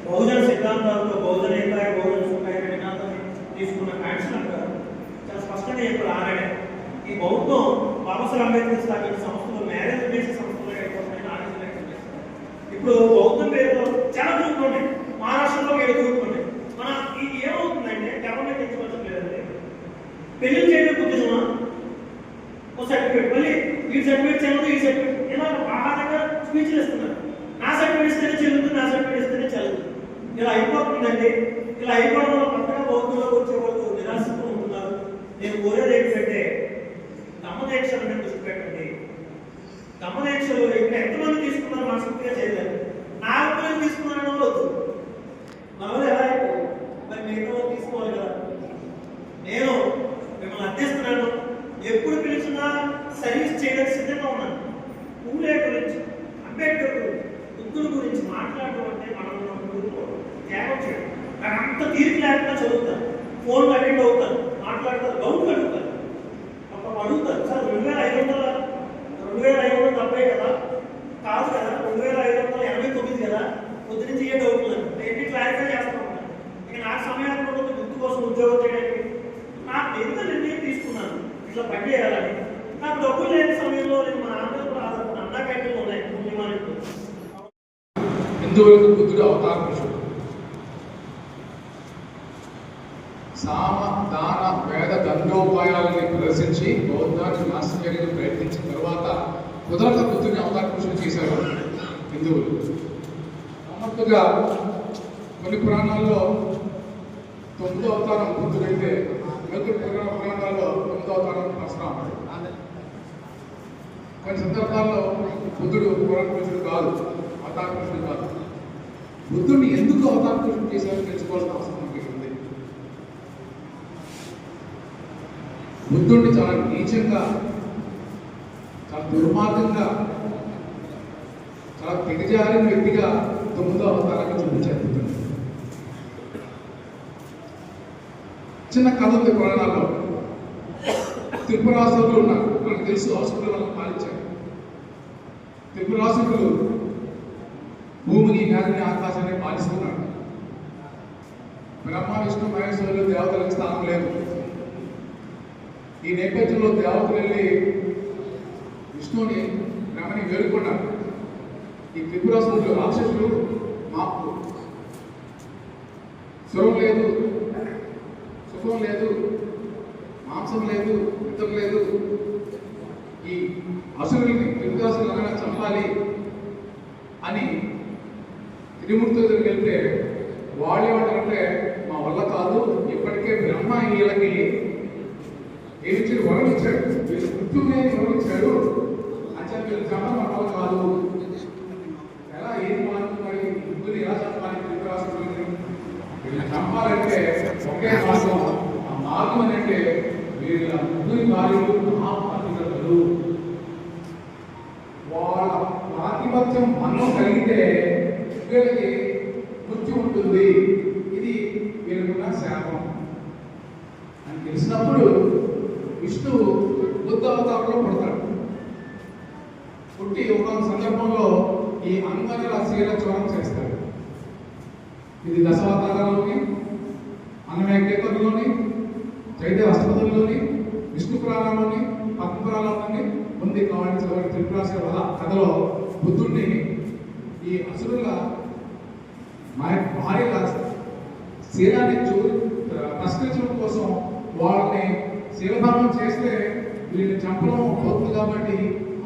బహుజన సిద్ధాంతాలతో బహుజనేతాయ బహుజన సుఖాయ నినాదాన్ని తీసుకున్న కాంక్షీరామ్ గారు చాలా స్పష్టంగా చెప్పారు. ఆనాడే ఈ బౌద్ధం బాబాసాహెబ్ అంబేద్కర్ స్థాపించిన సంస్థలు మ్యారేజ్ బేసిస్ సంస్థలు అయిపోతున్నాయని ఆలోచన. ఇప్పుడు బౌద్ధం పేరులో చాలా గ్రూపులు ఉన్నాయి. మహారాష్ట్రలో 7 గ్రూపులు ఉన్నాయి. మన ఇది ఏమవుతుందంటే గవర్నమెంట్ ఇచ్చుకోవచ్చు లేదండి. పెళ్లి చేయడం బుద్ధిజమా? ఒక సర్టిఫికేట్, మళ్ళీ ఈ సర్టిఫికేట్ చెల్లదు, ఈ సర్టిఫికేట్ ఇలా ఆహారంగా స్పీచ్లు ఇస్తున్నారు. నా సర్టిఫికేట్ ఇస్తేనే చెల్లుతుంది, నా సర్టిఫికేట్ ఇస్తేనే చెల్లదు. ఇలా అయిపోతుందండి. ఇలా అయిపోవడం వల్ల కొత్తగా బౌద్ధంలోకి వచ్చే వాళ్ళు నిరాశతో ఉంటున్నారు. నేను కోరేది ఏంటంటే దమ్మదీక్షల మీద దృష్టి పెట్టండి. దమ్మదీక్షలు ఇక్కడ ఎంతమంది తీసుకున్నారు మనస్ఫూర్తిగా చేయలేదు. 4 మంది తీసుకున్నారని వద్దు. మనలో ఎలా అయిపోయి మరి మిగతా వాళ్ళు తీసుకోవాలి కదా. నేను మిమ్మల్ని అర్థిస్తున్నాను. ఎప్పుడు పిలిచినా సర్వీస్ చేయడానికి సిద్ధంగా ఉన్నాను. పూలే గురించి, అంబేద్కర్ గురించి, బుద్ధుడు గురించి మాట్లాడడం అంటే మనం త్యాగం చేయడం. నాకు అంత తీరిక లేకుండా చదువుతాను, ఫోన్లు అటెండ్ అవుతాను, మాట్లాడతాను, డౌట్లు అడుగుతాను. అప్పుడు అడుగుతారు, సార్ 2570 కదా, కాదు కదా, 2589 కదా, పొద్దు నుంచి ఏ డౌట్లు ఎన్ని క్లారిఫై చేస్తూ ఉంటాను. ఇక నాకు సమయాన్ని కూడా గుర్తు కోసం ఉద్యోగం చేయడానికి నాకు ఎంత నిర్ణయం తీసుకున్నాను ఇట్లా పని చేయాలని. నాకు డబ్బులు లేని సమయంలో నేను మా నాన్నకు అన్నా క్యాంటీన్లు ఉన్నాయి.
హిందువులకు బుద్ధుడు అవతార పురుషుడు. సామ దాన వేద దండోపాయాలని ప్రదర్శించి బౌద్ధాన్ని నాశనం చేయడానికి ప్రయత్నించిన తర్వాత కుదరక బుద్ధుడిని అవతార పురుషుడు చేశారు హిందువులు. అన్నట్టుగా కొన్ని పురాణాల్లో 9వ అవతారం బుద్ధుడైతే మిగతా పురాణాల్లో 9వ అవతారం పరశురాముడు. కొన్ని సందర్భాల్లో బుద్ధుడు పురాణ పురుషుడు కాదు, అవతార పురుషుడు కాదు. బుద్ధుడిని ఎందుకు అవతార పురుషుడు చేశారో తెలుసుకోవాల్సిన అవసరం మనకి ఉంది. బుద్ధుడిని చాలా నీచంగా, చాలా దుర్మార్గంగా, చాలా దిగజారిన వ్యక్తిగా 9వ అవతారాన్ని చూపించారు బుద్ధుడు. చిన్న కథ ఉంది పురాణాల్లో. త్రిపురాసురులు ఉన్నారు, మనకు తెలుసు. హాస్పిటల్ వాళ్ళని పాలించారు. త్రిపురాసురులు భూమిని, గాలిని, ఆకాశాన్ని పాలిస్తున్నాడు. బ్రహ్మ, విష్ణు, మహేశ్వరులు దేవతలకు స్థానం లేదు. ఈ నేపథ్యంలో దేవతలు వెళ్ళి విష్ణువుని, బ్రహ్మని వేడుకున్నారు. ఈ త్రిపురాసురులు, రాక్షసులు మాపు, స్వరం లేదు, సుఖం లేదు, మాంసం లేదు, నిద్ర లేదు. ఈ అసురుల్ని, త్రిపురాసురులను చంపాలి అని త్రిమూర్తుల దగ్గరికి వెళ్తే వాళ్ళు ఏమంటారంటే మా వల్ల కాదు, ఇప్పటికే బ్రహ్మ వీళ్ళకి ఏమిచ్చాడు, వరం ఇచ్చాడు, వీళ్ళు మృత్యునే వరం ఇచ్చాడు, అంటే వీళ్ళు చంపడం మన వల్ల కాదు. ఎలా ఏది మానుకున్నాడు, బుద్ధుని ఎలా చంపాలి, త్రిపురాసురుడిని వీళ్ళు చంపాలంటే ఒకే మార్గం. ఆ మార్గం ఏంటంటే వీళ్ళ బుద్ధుని భార్యలు మహాపాతివ్రతలు, వాళ్ళ పాతిపత్యం మన్నం కలిగితే వీళ్ళకి మృత్యు ఉంటుంది. ఇది వీళ్ళకున్న శాపం అని తెలిసినప్పుడు విష్ణువు బుద్ధ అవతారంలో పుడతాడు. పుట్టి ఒక సందర్భంలో ఈ అంగజల శీలచోరం చేస్తాడు. ఇది దశావతారాల్లోని, అన్నమయ్య చైతన్య అష్టపదుల్లోని, విష్ణు పురాణంలోని, పద్మ పురాణంలోని ఉంది. కావాలని చదవండి. త్రిపురాసుర వధ కథలో బుద్ధుడిని ఈ అసురుల భార్యల శీలాన్ని తస్కరించడం కోసం వాళ్ళని శీలభంగం చేస్తే వీళ్ళని చంపడం అవుతుంది కాబట్టి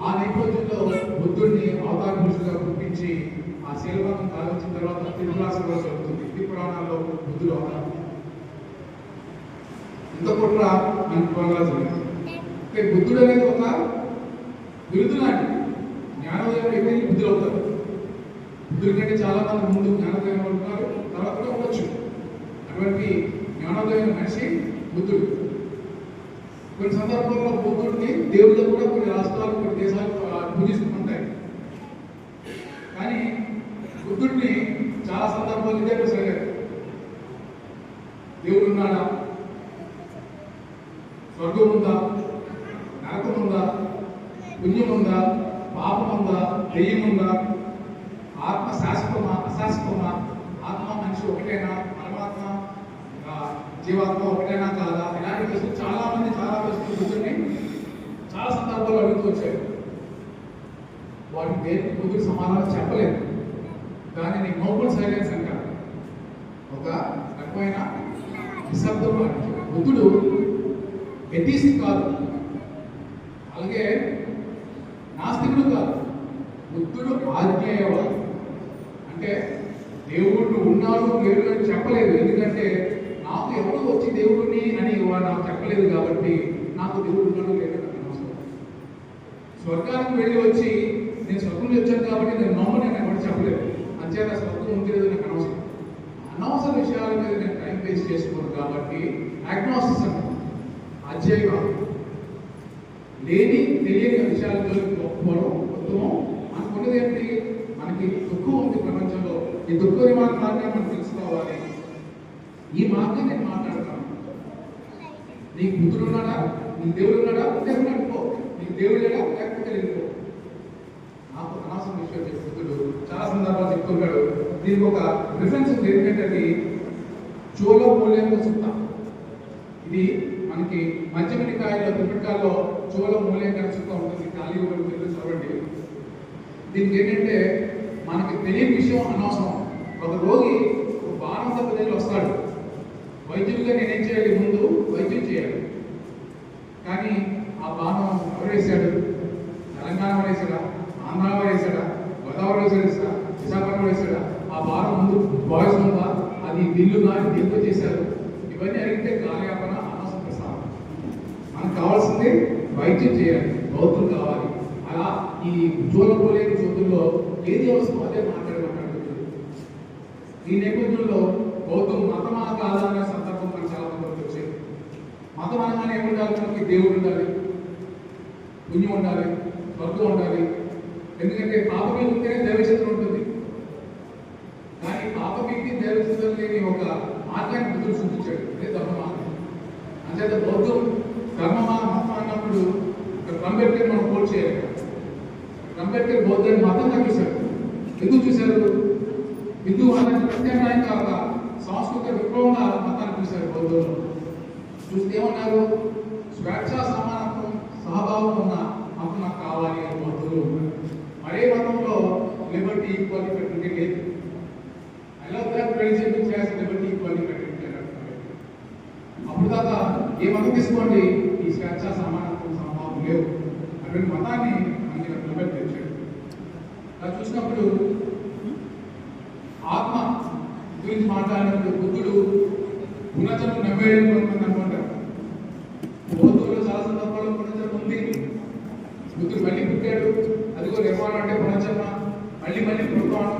ఆ నేపథ్యంలో బుద్ధుడిని అవతార పురుషులుగా గుర్తించి ఆ శీలభంగం సాధించిన తర్వాత త్రిపురాసుర జరుగుతుంది. ఈ పురాణాల్లో బుద్ధుడు అవతారం ఇంత కుట్ర మనకి పురాణాలు జరిగింది. బుద్ధుడు అనేది ఒక బిరుదు లాంటి జ్ఞానోదయం అయితే బుద్ధులు అవుతారు. బుద్ధుడి కంటే చాలా మంది ముందు జ్ఞానోదయం అవుతున్నారు, తర్వాత కూడా ఉండొచ్చు. అటువంటి జ్ఞానోదయం మనిషి బుద్ధుడు. కొన్ని సందర్భాల్లో బుద్ధుడిని దేవుళ్ళు కూడా కొన్ని రాష్ట్రాలు, కొన్ని దేశాలు పూజిస్తుంటాయి. కానీ బుద్ధుడిని చాలా సందర్భాలు ఇదే ప్రశ్న అడిగారు, దేవుడు ఉన్నాడా, స్వర్గం ఉందా, నరకం ఉందా, పుణ్యం ఉందా, పాపం ఉందా, దెయ్యం ఉందా, ఆత్మ శాశ్వతమా అశాశ్వతమా, ఆత్మ మనిషి ఒకటేనా, పరమాత్మ జీవాత్మ ఒకటేనా కాదా, ఇలాంటి ప్రశ్నలు చాలా ప్రశ్నలు బుద్ధుడిని చాలా సందర్భాలు అడుగుతూ వచ్చారు. వాటి దేనికి బుద్ధుడు సమాధానం చెప్పలేదు. దానిని నోబుల్ సైలెన్స్ అంటారు. ఒక రకమైన నిశ్శబ్దం. బుద్ధుడు ఎథీస్ట్ కాదు, అలాగే నాస్తికుడు కాదు. బుద్ధుడు ఆజ్ఞేయవాడు. అంటే దేవుడు ఉన్నాడు లేడు అని చెప్పలేదు. ఎందుకంటే నాకు ఎవరు వచ్చి దేవుడిని అని వాడు నాకు చెప్పలేదు కాబట్టి నాకు దేవుడు ఉన్నాడు లేడు నాకు అనవసరం. స్వర్గానికి వెళ్ళి వచ్చి నేను స్వర్గం వచ్చాను కాబట్టి నేను నమ్మని ఎవరు చెప్పలేదు. అంచేత స్వర్గం ఉంటుంది నాకు అనవసరం. అనవసర విషయాల మీద నేను టైం వేస్ట్ చేసుకోను కాబట్టి అగ్నోసిస్ అంటాను, అధ్యయనం లేని తెలియని విషయాలతో గొప్పవడం ఉత్తమం. మనకున్నది ఏంటి, మనకి దుఃఖం ఉంది ప్రపంచంలో. ఈ దుఃఖ నివారణ మార్గాన్ని మనం తెలుసుకోవాలి. ఈ మార్గం నేను మాట్లాడతాను. నీకు బుద్ధుడు ఉన్నాడా, నీకు దేవుడు ఉన్నాడా, దేవుడు అనుకో. నీకు దేవుడు లేడా, లేకపోతే వెళ్ళిపో. నాకు అనవసరం విషయం చెప్పి బుద్ధుడు చాలా సందర్భాలు చెప్తుంటాడు. దీనికి ఒక రిఫరెన్స్ ఉంది. ఏంటంటే అది చోళమూల్యంలో సుత్త. ఇది మనకి మధ్యమ నికాయలో త్రిపిటకాల్లో చోళమూల్యంగా సుత్త ఉంటుంది. ఖాళీ చదవండి. దీనికి ఏంటంటే మనకి తెలియని విషయం అనవసరం. ఒక రోగి ఒక బాణంత ప్రజలు వస్తాడు. వైద్యుడిగా నేనేం చేయాలి, ముందు వైద్యం చేయాలి. కానీ ఆ బాణం ఎవరు వేశాడు? తెలంగాణ వేసాడా, ఆంధ్ర వేసాడా, గోదావరి వేసాడా, విశాఖపట్నం వేసాడా? ఆ బాణం ముందు బాయ్స్ ఉందా, అది బిల్లుగా బిల్లు చేశారు. ఇవన్నీ అడిగితే కార్యాపన అనవసరం ప్రసాదం. మనకు కావాల్సింది వైద్యం చేయాలి, బౌద్ధులు కావాలి. అలా ఈ చూడలేని చోతుల్లో ఏది అవసరం అదే మాట్లాడమంటాడు. ఈ నేపథ్యంలో బౌద్ధం మతమా కాదా అనే సందర్భం మనకు చాలా మందికి వచ్చేది. మతం అనగానే ఏముండాలి, మనకి దేవుడు ఉండాలి, పుణ్యం ఉండాలి, స్వర్గం ఉండాలి. ఎందుకంటే పాప మీద ఉంటేనే దైవచిత్రం ఉంటుంది. కానీ పాప మీదకి దైవచిత్రం లేని ఒక మార్గాన్ని బుద్ధుడు సూచించాడు. అదే ధర్మ మార్గం. అంచేత బౌద్ధం ధర్మమా మతం అన్నప్పుడు అంబేద్కర్ మనం పోల్ చేయాలి. అంబేద్కర్ బౌద్ధాన్ని మతంగా చూశారు. ఎందుకు చూశారు? హిందూ మతాన్ని ప్రత్యామ్నాయం కాక సంస్కృత విప్లవంగా మతాన్ని చూశారు. బౌద్ధంలో చూస్తే ఏమన్నారు? స్వేచ్ఛ, సమానత్వం, సహభావం ఉన్న మతం నాకు కావాలి అని బౌద్ధులు ఉన్నారు. మరే మతంలో లిబర్టీ, ఈక్వాలిటీ, ఫెటర్నిటీ లేదు. I love that religion which has Liberty, equality, fraternity అన్నారు. అప్పుడు దాకా ఏ మతం తీసుకోండి, ఈ స్వేచ్ఛ, సమానత్వం, సహభావం లేవు. అటువంటి మతాన్ని మనకి లిబర్టీ తెచ్చాడు. అలా చూసినప్పుడు మాట్లాడినప్పుడు బుద్ధుడు పునర్జన్మ నమ్మేయడం కొంతమంది అనుకుంటారు. బౌద్ధంలో చాలా సందర్భాల్లో పునర్జన్మ ఉంది. బుద్ధుడు మళ్ళీ పుట్టాడు, అదిగో నిర్మాణం అంటే పునర్జన్మ, మళ్ళీ మళ్ళీ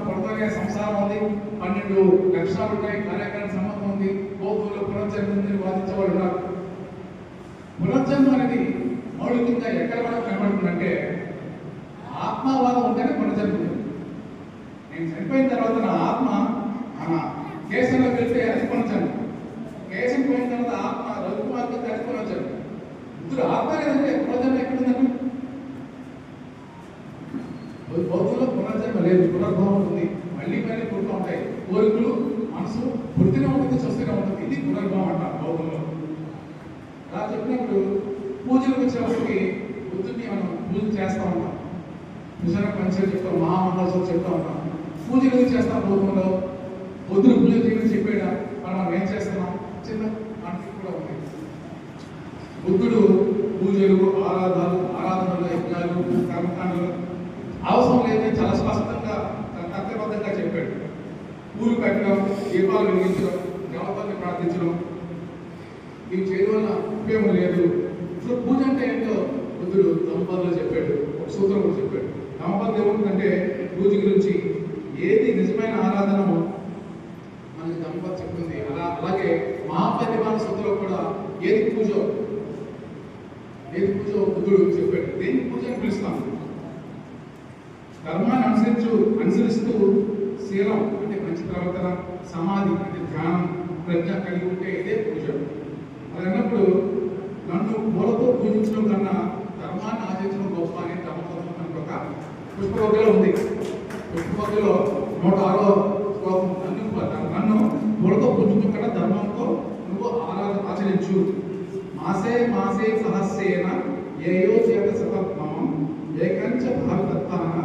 పుడతానే సంసారం ఉంది, 12 లక్షణాలు ఉన్నాయి, కార్యకారణ సంబంధం ఉంది, బౌద్ధంలో పునర్జన్మ ఉందని వాదించే వాళ్ళు ఉన్నారు. పునర్జన్మ అనేది మౌలికంగా ఎక్కడ మనకు కనబడుతుందంటే ఆత్మవాదం ఉంటేనే పునర్జన్మ ఉంది. నేను చనిపోయిన తర్వాత నా ఆత్మ మన కేశంలోకి వెళ్తే అది పునర్జన్మ, కేశం పోయిన తర్వాత ఆత్మ రఘుకుమార్కి అది పునర్జన్మ. ఇద్దరు ఆత్మ లేదంటే పునర్జన్మ ఎక్కడుందండి? బౌద్ధంలో పునర్జన్మ లేదు, పునర్భవం ఉంది, మళ్ళీ మళ్ళీ పుడుతూ ఉంటాయి కోరికలు, మనసు పుడుతూనే ఉంటుంది, చూస్తూనే ఉంటుంది. ఇది పునర్భవం అంటారు బౌద్ధంలో. అలా చెప్పినప్పుడు పూజలకు వచ్చేప్పటికి బుద్ధుడిని మనం పూజ చేస్తూ ఉంటాం, భుజన పంచలు చెప్తాం, మహామండలం చెప్తూ ఉంటాం. పూజలు ఎందుకు చేస్తాం బౌద్ధంలో? బుద్ధుడు పూజ చేయమని చెప్పాడా, మనం ఏం చేస్తున్నాం? చిన్న మనకి కూడా ఉంది. బుద్ధుడు పూజలు, ఆరాధనలు, యజ్ఞాలు, కర్మకాండలు అవసరం లేదని చాలా స్పష్టంగా తత్వబద్ధంగా చెప్పాడు. పూలు పెట్టడం, దీపాలు వెలిగించడం, దేవతల్ని ప్రార్థించడం ఇవి చేయడం వల్ల ఉపయోగం లేదు. ఇప్పుడు పూజ అంటే ఏంటో బుద్ధుడు ధమ్మపదలో చెప్పాడు, ఒక సూత్రం కూడా చెప్పాడు. ధమ్మపదం ఏముంటుందంటే పూజ గురించి ఏది నిజమైన ఆరాధనో మనకి ధమ్మపద చెప్తుంది. అలాగే మహాపరిమాణ సూత్రంలో కూడా ఏది పూజ బుద్ధుడు చెప్పాడు. దేని పూజ అని పిలుస్తాం? ధర్మాన్ని అనుసరిస్తూ శీలం అంటే మంచి ప్రవర్తన, సమాధి అంటే ధ్యానం, ప్రజ్ఞ కలిగి ఉంటే ఇదే పూజ. అది అన్నప్పుడు నన్ను మూలతో పూజించడం కన్నా ధర్మాన్ని ఆచరించడం గొప్ప అనే ధర్మపదం మనకు ఒక పుష్పవద్యలో ఉంది. పుష్పవద్యలో 106వ శ్లోకం, నన్ను మూలతో పూజించడం కన్నా ధర్మంతో నువ్వు ఆచరించు. మాసే మాసే సహస్రేణ ఏయో చేత సతత్మం ఏకంచ భావితత్వాన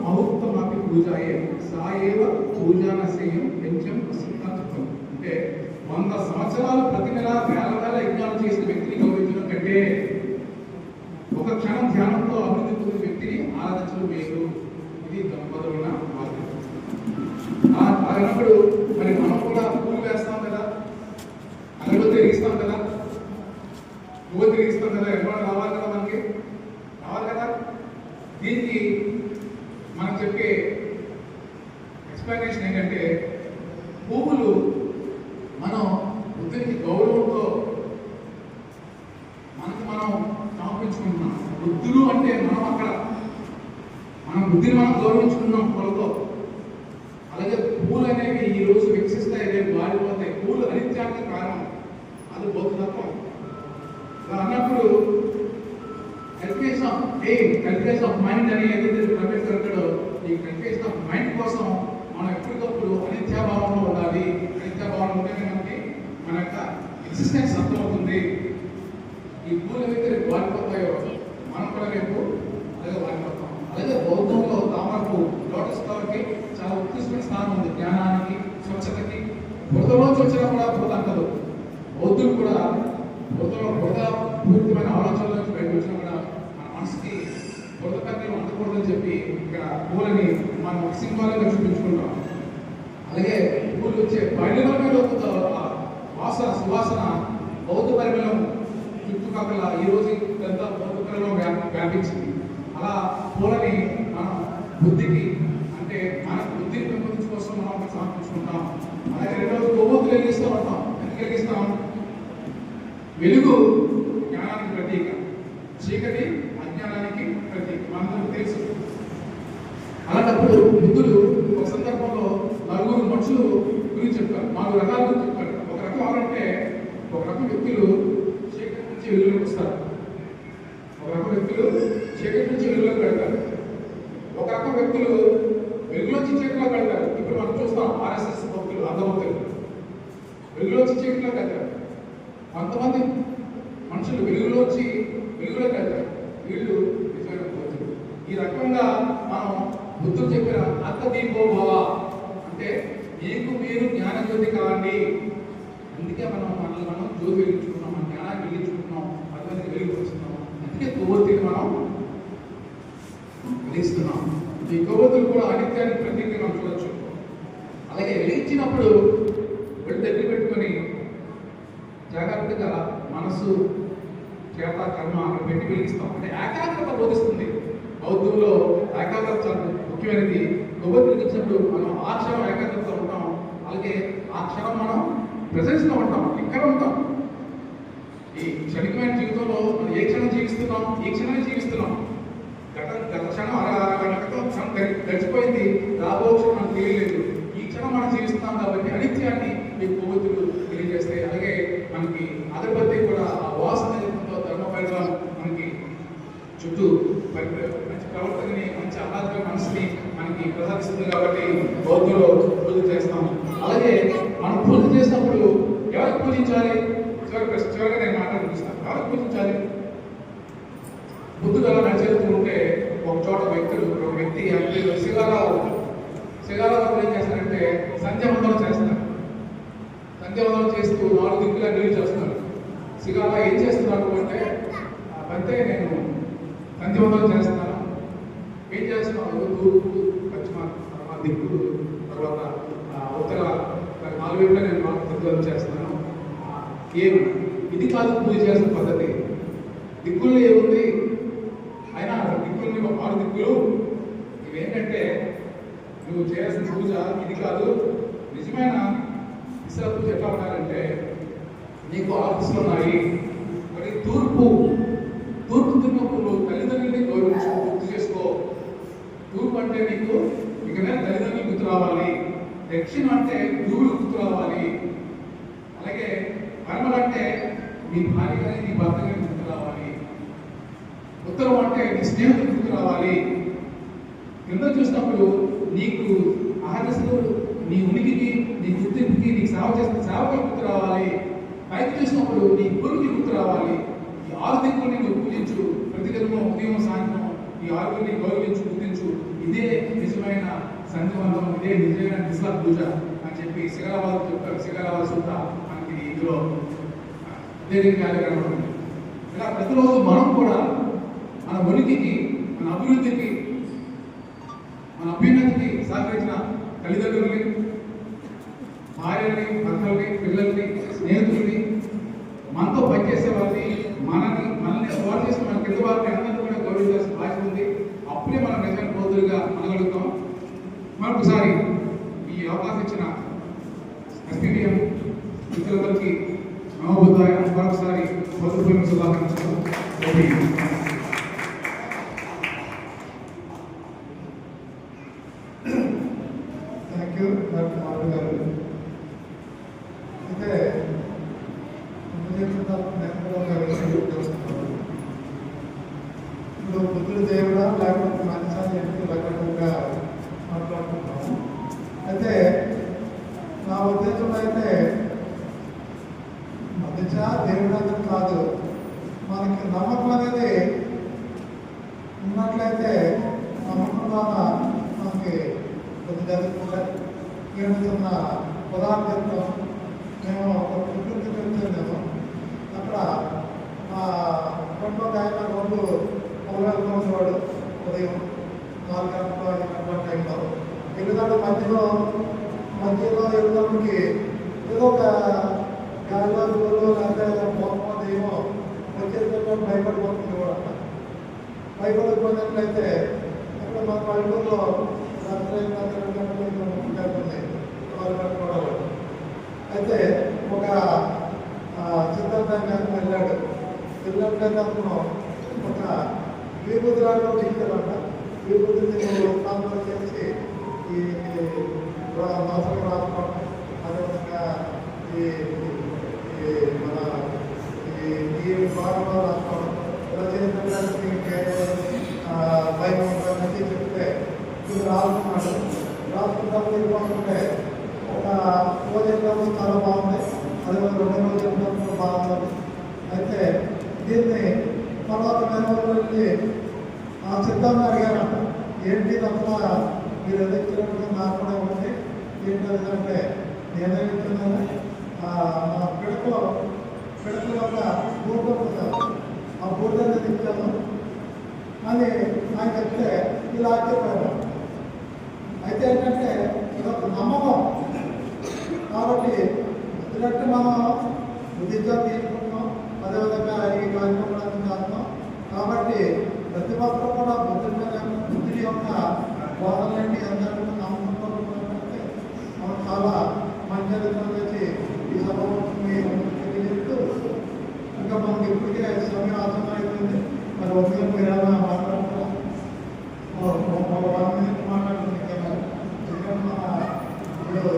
మహోత్తమాపి పూజాయే సాయేవ పూజానశయం పెంచం ప్రసిద్ధం. అంటే 100 సంవత్సరాలు ప్రతి నెల వేల యజ్ఞాలు చేసిన వ్యక్తిని గౌరవించడం కంటే ఒక క్షణం ధ్యానంతో అభివృద్ధి పొందిన వ్యక్తిని ఆరాధించడం వేరు. ఇది దంపతులున్న మార్గం. అలాగనప్పుడు మరి మనం కూడా పూలు వేస్తాం కదా, అగరబత్తి వెలిగిస్తాం కదా, పువ్వు వెలిగిస్తాం కదా, ఎవరు రావాలి కదా, మనకి రావాలి కదా. దీనికి మనం చెప్పే ఎక్స్ప్లెనేషన్ ఏంటంటే పువ్వులు మనం బుద్ధునికి గౌరవంతో మనకి మనం సమర్పించుకుంటున్నాం. బుద్ధులు అంటే మనం అక్కడ మనం బుద్ధిని మనం గౌరవించుకున్నాం పూలతో. అలాగే పూలు అనేవి ఈ రోజు వికసిస్తాయి, రేపు వాడిపోతాయి. పూలు అనిత్యానికి కారణం, అది బౌద్ధతత్వం. అలా అన్నప్పుడు కల్టివేషన్ ఆఫ్ మైండ్ అని ఏదైతే అంబేద్కర్ అంటాడో, ఈ కల్టివేషన్ ఆఫ్ మైండ్ కోసం మనం ఎప్పటికప్పుడు అనిత్యాభావంలో ఉండాలి. అనిత్యాభావం ఉంటేనే మనకి మన యొక్క ఎగ్జిస్టెన్స్ అర్థమవుతుంది. ఈ పూలు ఏవైతే రేపు వాడిపోతాయో మనం కూడా రేపు అలాగే వాడిపోతాం. అలాగే బౌద్ధంలో తామరకు లోటస్ ఫ్లవర్కి చాలా ఉత్కృష్టమైన స్థానం ఉంది, జ్ఞానానికి, స్వచ్ఛతకి. బురదలోంచి వచ్చినా కూడా బురద అంటదు. బౌద్ధులు కూడా బురద పూర్తిమైన ఆలోచనలోంచి బయటకు వచ్చినా కూడా మన మనసుకి బురద కర్రీలు అంటకూడదని చెప్పి ఇక్కడ పూలని మనం సింహాలుగా చూపించుకుంటాం. అలాగే పూలు వచ్చే పరిమళంలో సువాసన బౌద్ధ పరిమళం చుట్టుపక్కల ఈ రోజు ఇదంతా బౌద్ధ పరిమళం వ్యాపించింది. అలా పూలని మనం బుద్ధికి అంటే మన బుద్ధిని పెంపొందించు కోసం మనం సమర్పించుకుంటాం. అలాగే రెండవ కొవ్వొత్తులు వెలిగిస్తూ ఉంటాం. ఎందుకు వెలిగిస్తాం? వెలుగు జ్ఞానానికి ప్రతీక, చీకటి అజ్ఞానానికి ప్రతీక, మనందరికీ తెలుసు. అలాంటప్పుడు బుద్ధుడు ఒక సందర్భంలో 4 మనుషులు గురించి చెప్తారు, 4 రకాల గురించి చెప్తారు. ఒక రకం ఎవరంటే ఒక రకం వ్యక్తులు చీకటి నుంచి వెలుగులోకి వస్తారు, ఒక రకం వ్యక్తులు చీకటి నుంచి వెలుగులోకి పెడతారు, ఒక రకం వ్యక్తులు వెలుగులోంచి చీకటిలో పెడతారు. ఇప్పుడు మనం చూస్తాం ఆర్ఎస్ఎస్ భక్తులు, అంధభక్తులు వెలుగులోంచి చీకటిలో పెడతారు. కొంతమంది మనుషులు వెలుగులోకి వెళ్తారు, వీళ్ళు నిజమైన భక్తులు. ఈ రకంగా మనం బుద్ధుడు చెప్పిన అర్థదీపోభవ అంటే మీకు మీరు జ్ఞానజ్యోతి కావండి. అందుకే మనల్ని మనం జ్యోతి వెలిగించుకున్నాం, మన జ్ఞానాన్ని వెలిగించుకుంటున్నాం, 10 మందికి వెలిగిస్తున్నాం. అందుకే కొవ్వొత్తిని మనం వెలిగిస్తున్నాం. ఈ కొవ్వొత్తులు కూడా అనిత్యానికి ప్రతీకగా మనం చూడొచ్చు. అలాగే వెలిగించినప్పుడు ఒళ్ళు దగ్గర పెట్టుకొని జాగ్రత్తగా మనసు చేత కర్మ అక్కడ పెట్టి వెలిగిస్తాం. అంటే ఏకాగ్రత బోధిస్తుంది. బౌద్ధంలో ఏకాగ్రత చాలా ముఖ్యమైనది. కొవ్వొత్తి వెలిగించినప్పుడు మనం ఆ క్షణం ఏకాగ్రతలో ఉంటాం. అలాగే ఆ క్షణం మనం ప్రెజెన్స్లో ఉంటాం, ఇక్కడ ఉంటాం. ఈ క్షణికమైన జీవితంలో మనం ఏ క్షణం జీవిస్తున్నాం, ఈ క్షణమే జీవిస్తున్నాం. గత క్షణం క్షణం గడిచిపోయింది, రాబో క్షణం మనకు తెలియలేదు. ఈ క్షణం మనం జీవిస్తున్నాం కాబట్టి అనిత్యాన్ని ఈ కొవ్వొత్తులు తెలియజేస్తాయి. అలాగే మనకి అగరబత్తి కూడా ఆ వాసన ధర్మపరిణామం మనకి చుట్టూ మంచి ప్రవర్తనని, మంచి ఆహ్లాదక మనసుని మనకి ప్రసాదిస్తుంది. కాబట్టి బౌద్ధులు పూజ చేస్తాం. అలాగే మనం పూజ చేసినప్పుడు ఎవరికి పూజించాలి? చివరిగా నేను మాట్లాడుతున్నాను. ఎవరికి పూజించాలి? బుద్ధుడు అలా నడిచేస్తూ ఉంటే ఒక చోట ఒక వ్యక్తి శిగారావు ఏం చేస్తారంటే సంధ్యావందనం చేస్తారు. సంధ్యావందనం చేస్తూ 4 దిక్కులా నీళ్ళు చేస్తున్నారు. శిగారా ఏం చేస్తున్నారు అంటే, అంతే నేను సంధ్యావందనం చేస్తున్నాను. ఏం చేస్తున్నాను? తూర్పు, పశ్చిమ దిక్కులు, తర్వాత ఉత్తర 4 వైపులా నేను సంధ్యావందనం చేస్తున్నాను. ఇది కాదు పూజ చేసిన పద్ధతి. దిక్కుల్లో ఏముంది? అయినా దిక్కుల్ని 6 దిక్కులు ఇవేంటంటే నువ్వు చేయాల్సిన పూజ ఇది కాదు. నిజమైన ఇసల పూజ ఎట్లా ఉండాలంటే, నీకు 6 దిశలు ఉన్నాయి. మరి తూర్పు తిన్నప్పుడు తల్లిదండ్రులని గౌరవించు, గుర్తు చేసుకో. తూర్పు అంటే నీకు ఇక మీద తల్లిదండ్రులు గుర్తు రావాలి. దక్షిణం అంటే గురువులు గుర్తు రావాలి. అలాగే పరమలు అంటే నీ భార్య కానీ నీ భర్త కానీ గుర్తు రావాలి. ఉత్తరం అంటే నీ స్నేహితులు గుర్తు రావాలి. కింద చూసినప్పుడు నీకు ఆహర్నిశలు నీ ఉనికికి, నీ గుర్తింపుకి, నీకు సేవ చేసిన సేవకు గుర్తు రావాలి. పైకి చూసినప్పుడు నీ గురువుకి గుర్తు రావాలి. ఈ 6 దిక్కుల్ని నువ్వు పూజించు. ప్రతిదినం ఉదయం సాయంత్రం ఈ 6 గౌరవించు, గుర్తించు. ఇదే నిజమైన సంఘవంతం, ఇదే నిజమైన దిశ పూజ అని చెప్పి శిఖరావాదు చెప్పారు. శిఖరావాదు సూత్ర మనకి ఇందులో కనబడుతుంది. ఇలా ప్రతిరోజు మనం కూడా మన ఉనికికి, మన అభివృద్ధికి, మన అభ్యున్నతికి సహకరించిన తల్లిదండ్రుల్ని, భార్యల్ని, భర్తల్ని, పిల్లల్ని, స్నేహితుల్ని, మనతో పనిచేసే వారిని, మనల్ని వారు చేసిన మన కింద వారిని అందరినీ కూడా గౌరవించాల్సిన బాధ్యత ఉంది. అప్పుడే మనం నిజమైన బౌద్ధులుగా మనగలుగుతాం. మరొకసారి ఈ అవకాశం ఇచ్చిన ఎస్పీడిఎం మిత్రులందరికీ నమోబుద్ధాయ మరొకసారి బౌద్ధ శుభాకాంక్షలు.
థ్యాంక్ యూ డాక్టర్ మాధవ్ గారు. అయితే ఇప్పుడు బుద్ధుడు దేవుడా లేకపోతే మనిషి ఎందుకు రకరకాలుగా మాట్లాడుకుంటాము. అయితే నా ఉద్దేశంలో అయితే మనిషి దేవుడు అనేది కాదు, మనకి నమ్మకం అనేది ఉన్నట్లయితే నమ్మకం ద్వారా మనకి కొద్ది జరుగుతుంటే నేను చిన్న ఉదాహరణ చెప్తాను. మేము ఒక ప్రకృతి వచ్చాము. అక్కడ కొండ ఆయన రోడ్డు పొలవాడు ఉదయం 4 గంటల 5 గంటల టైంలో ఎల్లుదాడు మధ్యలో ఎల్లుదాడికి ఏదో ఒక గాలిలో దూరంలో లేకపోతే పోకపోతే ఏమో వచ్చేటప్పుడు భయపడిపోతుంది కూడా. భయపడిపోయినట్లయితే అక్కడ మన పల్లెటూరులో రాత్రి 2 గంటలు ఉంటుంది కూడా. అయితే ఒక చిత్తానికి వెళ్ళాడు. వెళ్ళినట్లయితే అతను ఒక వీభూతిరాలో తీసుకెళ్ళాట. వీభూతిని స్నానం చేసి ఈ మాసం రాసుకోవడం, అదేవిధంగా మన ఈ భాగంలో రాసుకోవడం, ఇలా చేసినట్లయితే భయం ఉంటుందని చెప్తే ఇది రాసుకున్నాడు. రాసుకుంటే ఇవ్వకుంటే ఒక రోజు చాలా బాగుంది, అదే 2 రోజులు బాగుంది. అయితే దీన్ని తర్వాత వెళ్ళి ఆ సిద్ధాన్ని అడిగారంట, ఏంటి తప్ప మీరు ఎదుగుతున్నట్టుగా నాకు కూడా ఉంది ఏంటి అంటే, నేనే ఇస్తున్నాను పిడకలో ఒక బూర్ద ఉంటుంది, ఆ బూర్దని తిప్పాను అని ఆయన చెప్తే ఇలా చెప్పారు. అయితే ఏంటంటే ఇదొక నమ్మకం. కాబట్టి ఎందుకంటే మనం బుద్ధిజం తీసుకుంటున్నాం, అదేవిధంగా ఈ కార్యక్రమాలను చేస్తున్నాం. కాబట్టి ప్రతి ఒక్కరు కూడా బుద్ధుడి యొక్క బోధనలన్నీ అందరికీ నమ్మకంతో మనం చాలా మంచి చేసి ఈ సభ తెలియజేస్తూ ఇంకా మనకి ఇప్పటికే సమయం ఆసమైపోయింది. మరి ఉదయం మీరు ఏమైనా మాట్లాడుతున్నాం మాట్లాడుతుంది ఎందుకంటే మన ఇప్పుడు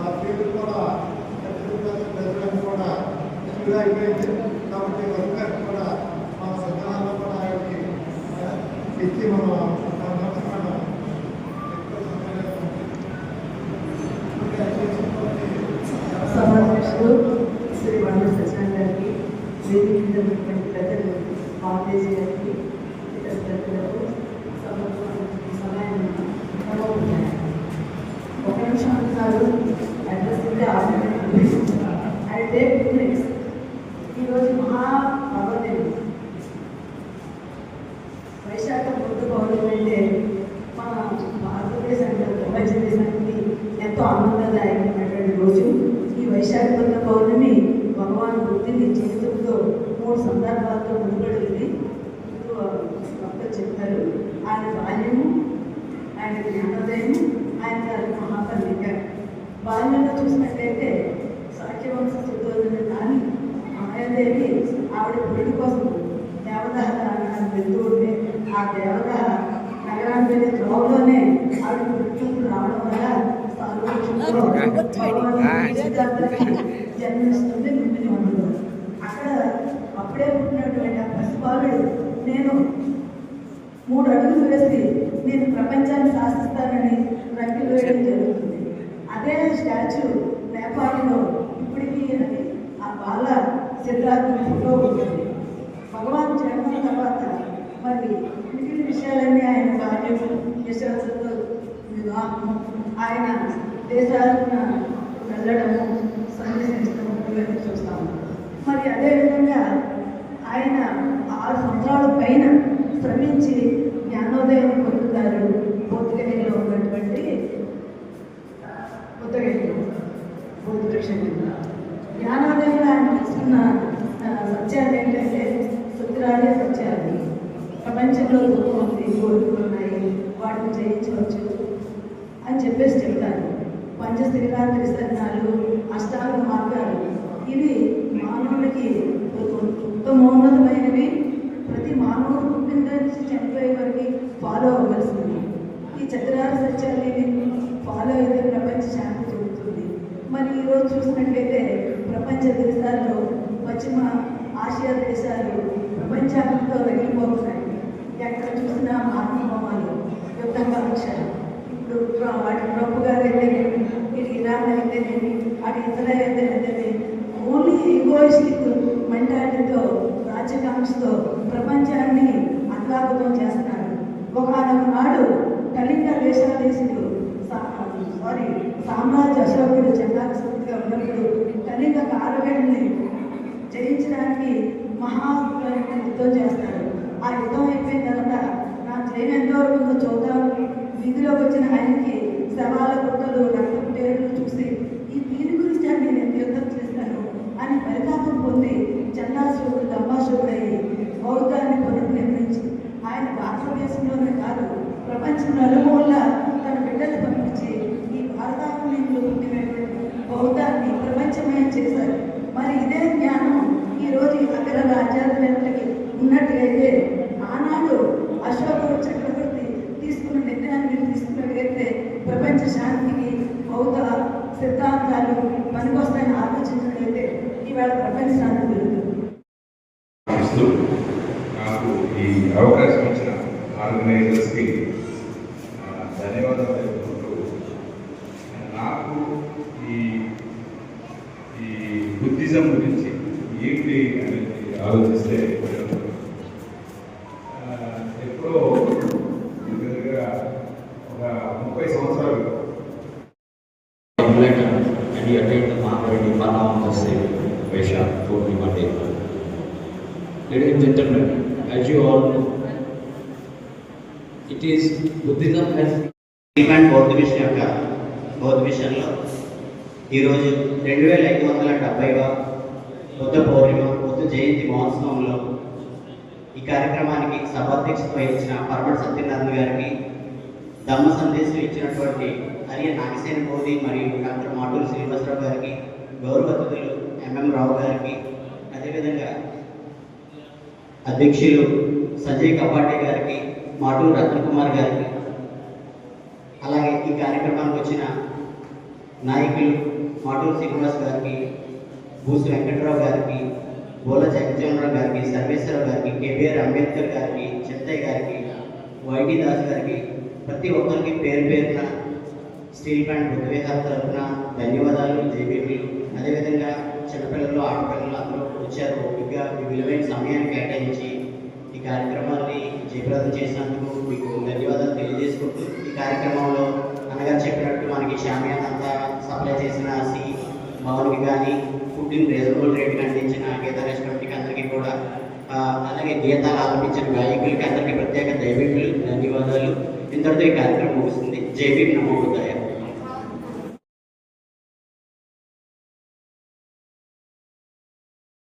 ఆ ఫీల్డ్ కూడా ప్రెసిడెంట్ కూడా స్పీడ్ అయిపోయింది. కాబట్టి వర్కర్ కూడా మన సజ్జనాల్లో కూడా ఆయనకి ఇచ్చి మనం నమస్కారం
సమావేశంలో శ్రీ బండి సత్యనారాయణ గారికి, వేదిక మీద ఉన్నటువంటి పెద్దలు మాదేశీ గారికి, ఇతర పెద్దలకు సమయాన్ని సమర్పించారు. ఒక నిమిషం అంటున్నారు అడ్రస్ ఉంటే అయితే ఈరోజు మహాపర్వదినం వైశాఖ బుద్ధ పౌర్ణమి అంటే మన భారతదేశానికి ప్రపంచ దేశానికి ఎంతో ఆనందదాయకమైనటువంటి రోజు. ఈ వైశాఖ బుద్ధ పౌర్ణమి భగవాన్ బుద్ధుని జీవితంలో 3 సందర్భాలతో ముడిపడింది. డాక్టర్ చెప్తారు. ఆయన బాల్యము, ఆయన జ్ఞానోదయము, ఆయన మహాపల్లిక. బాల్యంలో చూసినట్లయితే సాఖ్యవంశ శుద్ధోదన కానీ మాయాదేవి ఆవిడ పురుడి కోసం దేవదహ నగరానికి వెళ్తూ ఉంటే ఆ దేవదహ నగరానికి వెళ్ళే త్రోవలోనే ఆవిడ పుట్టినప్పుడు రావడం వల్ల జన్మిస్తుంది ముందుని ఉండదు. అక్కడ అప్పుడే పుట్టినటువంటి ఆ పసిబాలుడు నేను 3 అడుగులు వేసి నేను ప్రపంచాన్ని శాసిస్తానని రంగులు వేయడం జరుగుతుంది. అదే స్టాచ్యూ నేపాల్లో ఇప్పటికీ అది ఆ బాల సిద్ధార్థ ఫోటో ఉంటుంది. భగవాన్ జన్మ తర్వాత మరి మిగిలిన విషయాలన్నీ ఆయన బాల్యము, యశస్సుతో వివాహము, ఆయన దేశాలను వెళ్ళడము, సందర్శించడము ఇవన్నీ చూస్తాము. మరి అదేవిధంగా ఆయన 6 సంవత్సరాల పైన శ్రమించి జ్ఞానోదయం పొందుతారు. బౌద్ధగహిలో ఉన్నటువంటి జ్ఞానోదయంలో ఆయన తీసుకున్న సత్యాలు ఏంటంటే సత్యాలే సత్యాలు. ప్రపంచంలో ఉంది, కోరికలు ఉన్నాయి, వాటిని జయించవచ్చు అని చెప్పేసి చెప్తారు. పంచశీల త్రిసత్నాలు, అష్టాంగ మార్గాలు ఇవి మానవుడికి ఉత్తమోన్నతమైనవి. ప్రతి మానవుడు పుట్టిన నుంచి చనిపోయే వరకు ఫాలో అవ్వాల్సింది. ఈ చతురార సత్యాలు ఇవి ఫాలో అయితే ప్రపంచ శాంతి జరుగుతుంది. మరి ఈరోజు చూసినట్లయితే ప్రపంచ దేశాల్లో పశ్చిమ ఆసియా దేశాలు ప్రపంచాలతో రగిలిపోతున్నాయి. ఎక్కడ చూసినా మానవమాలు, యుద్ధ పరీక్ష. ఇప్పుడు వాటి ట్రంప్ గారు అయితేనేమి, ఇటు ఇరాన్ అయితేనేమి, అటు ఇజ్రాయెల్ అయితేనేమి, ఓన్లీ ఈగోయిస్టిక్ మెంటాలిటీతో, రాజ్యకాంక్షతో ప్రపంచాన్ని అద్వాగతం చేస్తున్నారు. ఒకనొక నాడు కళింగ దేశాధీశుడు సామ్రాజ్య అశోకుడు చంద్రాక్షుడిగా ఉన్నప్పుడు కళింగ కారవేణిని జయించడానికి మహాయుద్ధం చేస్తారు. ఆ యుద్ధం అయిపోయిన తర్వాత నా జయం ఎంతవరకు ఉందో చూద్దాం. వీధిలోకి వచ్చిన ఆయనకి శవాల గుట్టలు, రక్తపు టేర్లు చూసి దీని గురించి నేను ఎంత యుద్ధం చేస్తాను అని పరితాపం పొంది చంద్రాశుడు దంబాశుడయ్యి బౌద్ధాన్ని పునర్నిర్మించి ఆయన భారతదేశంలోనే కాదు ప్రపంచం నలుమూల తన బిడ్డలు పంపించి ఈ భారతావనిలో పుట్టినటువంటి బౌద్ధాన్ని ప్రపంచమయం చేశారు. మరి ఇదే జ్ఞానం ఈరోజు అగ్ర రాజ్యాధినేతలకి ఉన్నట్లయితే ఆనాడు అశోకుడు చక్రవర్తి తీసుకున్న నిర్ణయాన్ని తీసుకున్నట్లయితే ప్రపంచ శాంతికి బౌద్ధ సిద్ధాంతాలు పనికొస్తాయని ఆలోచించినట్లయితే ఇవాళ ప్రపంచ శాంతి జరుగుతుంది.
నాకు ఈ అవకాశం ఇచ్చిన ఆర్గనైజర్స్కి ధన్యవాదాలు తెలుపుకుంటూ నాకు ఈ బుద్ధిజం గురించి ఏంటి అనేది ఆలోచిస్తే ఎప్పుడో దగ్గరగా ఒక 30 సంవత్సరాలు
and he attended the Mahavadi Parama on the same Vaishak Purnima day. Ladies and gentlemen, as you all know, it is Buddhism has
demand బౌద్ధ విషయంలో ఈరోజు 2570వ బుద్ధ పౌర్ణిమ బుద్ధ జయంతి మహోత్సవంలో ఈ కార్యక్రమానికి సభాధ్యక్షత వహించిన పరమటి సత్యనారాయణ గారికి, ధమ్మ సందేశం ఇచ్చినటువంటి హరియ నాగసేన మోదీ మరియు డాక్టర్ మాటూరు శ్రీనివాసరావు గారికి, గౌరవ అతిథులు ఎంఎం రావు గారికి, అదేవిధంగా అధ్యక్షులు సంజయ్ కపాటే గారికి, మాటూరు రత్నకుమార్ గారికి, అలాగే ఈ కార్యక్రమానికి వచ్చిన నాయకులు మాటూరు శ్రీనివాస్ గారికి, బూసి వెంకటరావు గారికి, బోల జగజ్జీవనరావు గారికి, సర్వేశ్వరరావు గారికి, కేబీఆర్ అంబేద్కర్ గారికి, చింతయ్య గారికి, వైటి దాస్ గారికి, ప్రతి ఒక్కరికి పేరు పేరున స్టీల్ ప్లాంట్ బుద్ధవిహార తరఫున ధన్యవాదాలు, జైబీలు. అదేవిధంగా చిన్నపిల్లలు ఆడపిల్లలు అందరూ వచ్చారు. ఓపికగా మీ విలువైన సమయాన్ని కేటాయించి ఈ కార్యక్రమాన్ని జయప్రదం చేసినందుకు మీకు ధన్యవాదాలు తెలియజేసుకుంటూ, ఈ కార్యక్రమంలో అన్నగారు చెప్పినట్టు మనకి షామియాన్ అంతా సప్లై చేసిన సి భవన్కి కానీ, ఫుడ్ని రీజనబుల్ రేట్కి అందించిన గీతా రెస్టారెంట్కి అందరికీ కూడా, అలాగే గీతాలు ఆలపించిన గాయకులకి అందరికీ ప్రత్యేక దైవీకులు ధన్యవాదాలు. ఇంతటితో ఈ కార్యక్రమం ముగుస్తుంది. జై భీమ్, నమో బుద్ధాయ.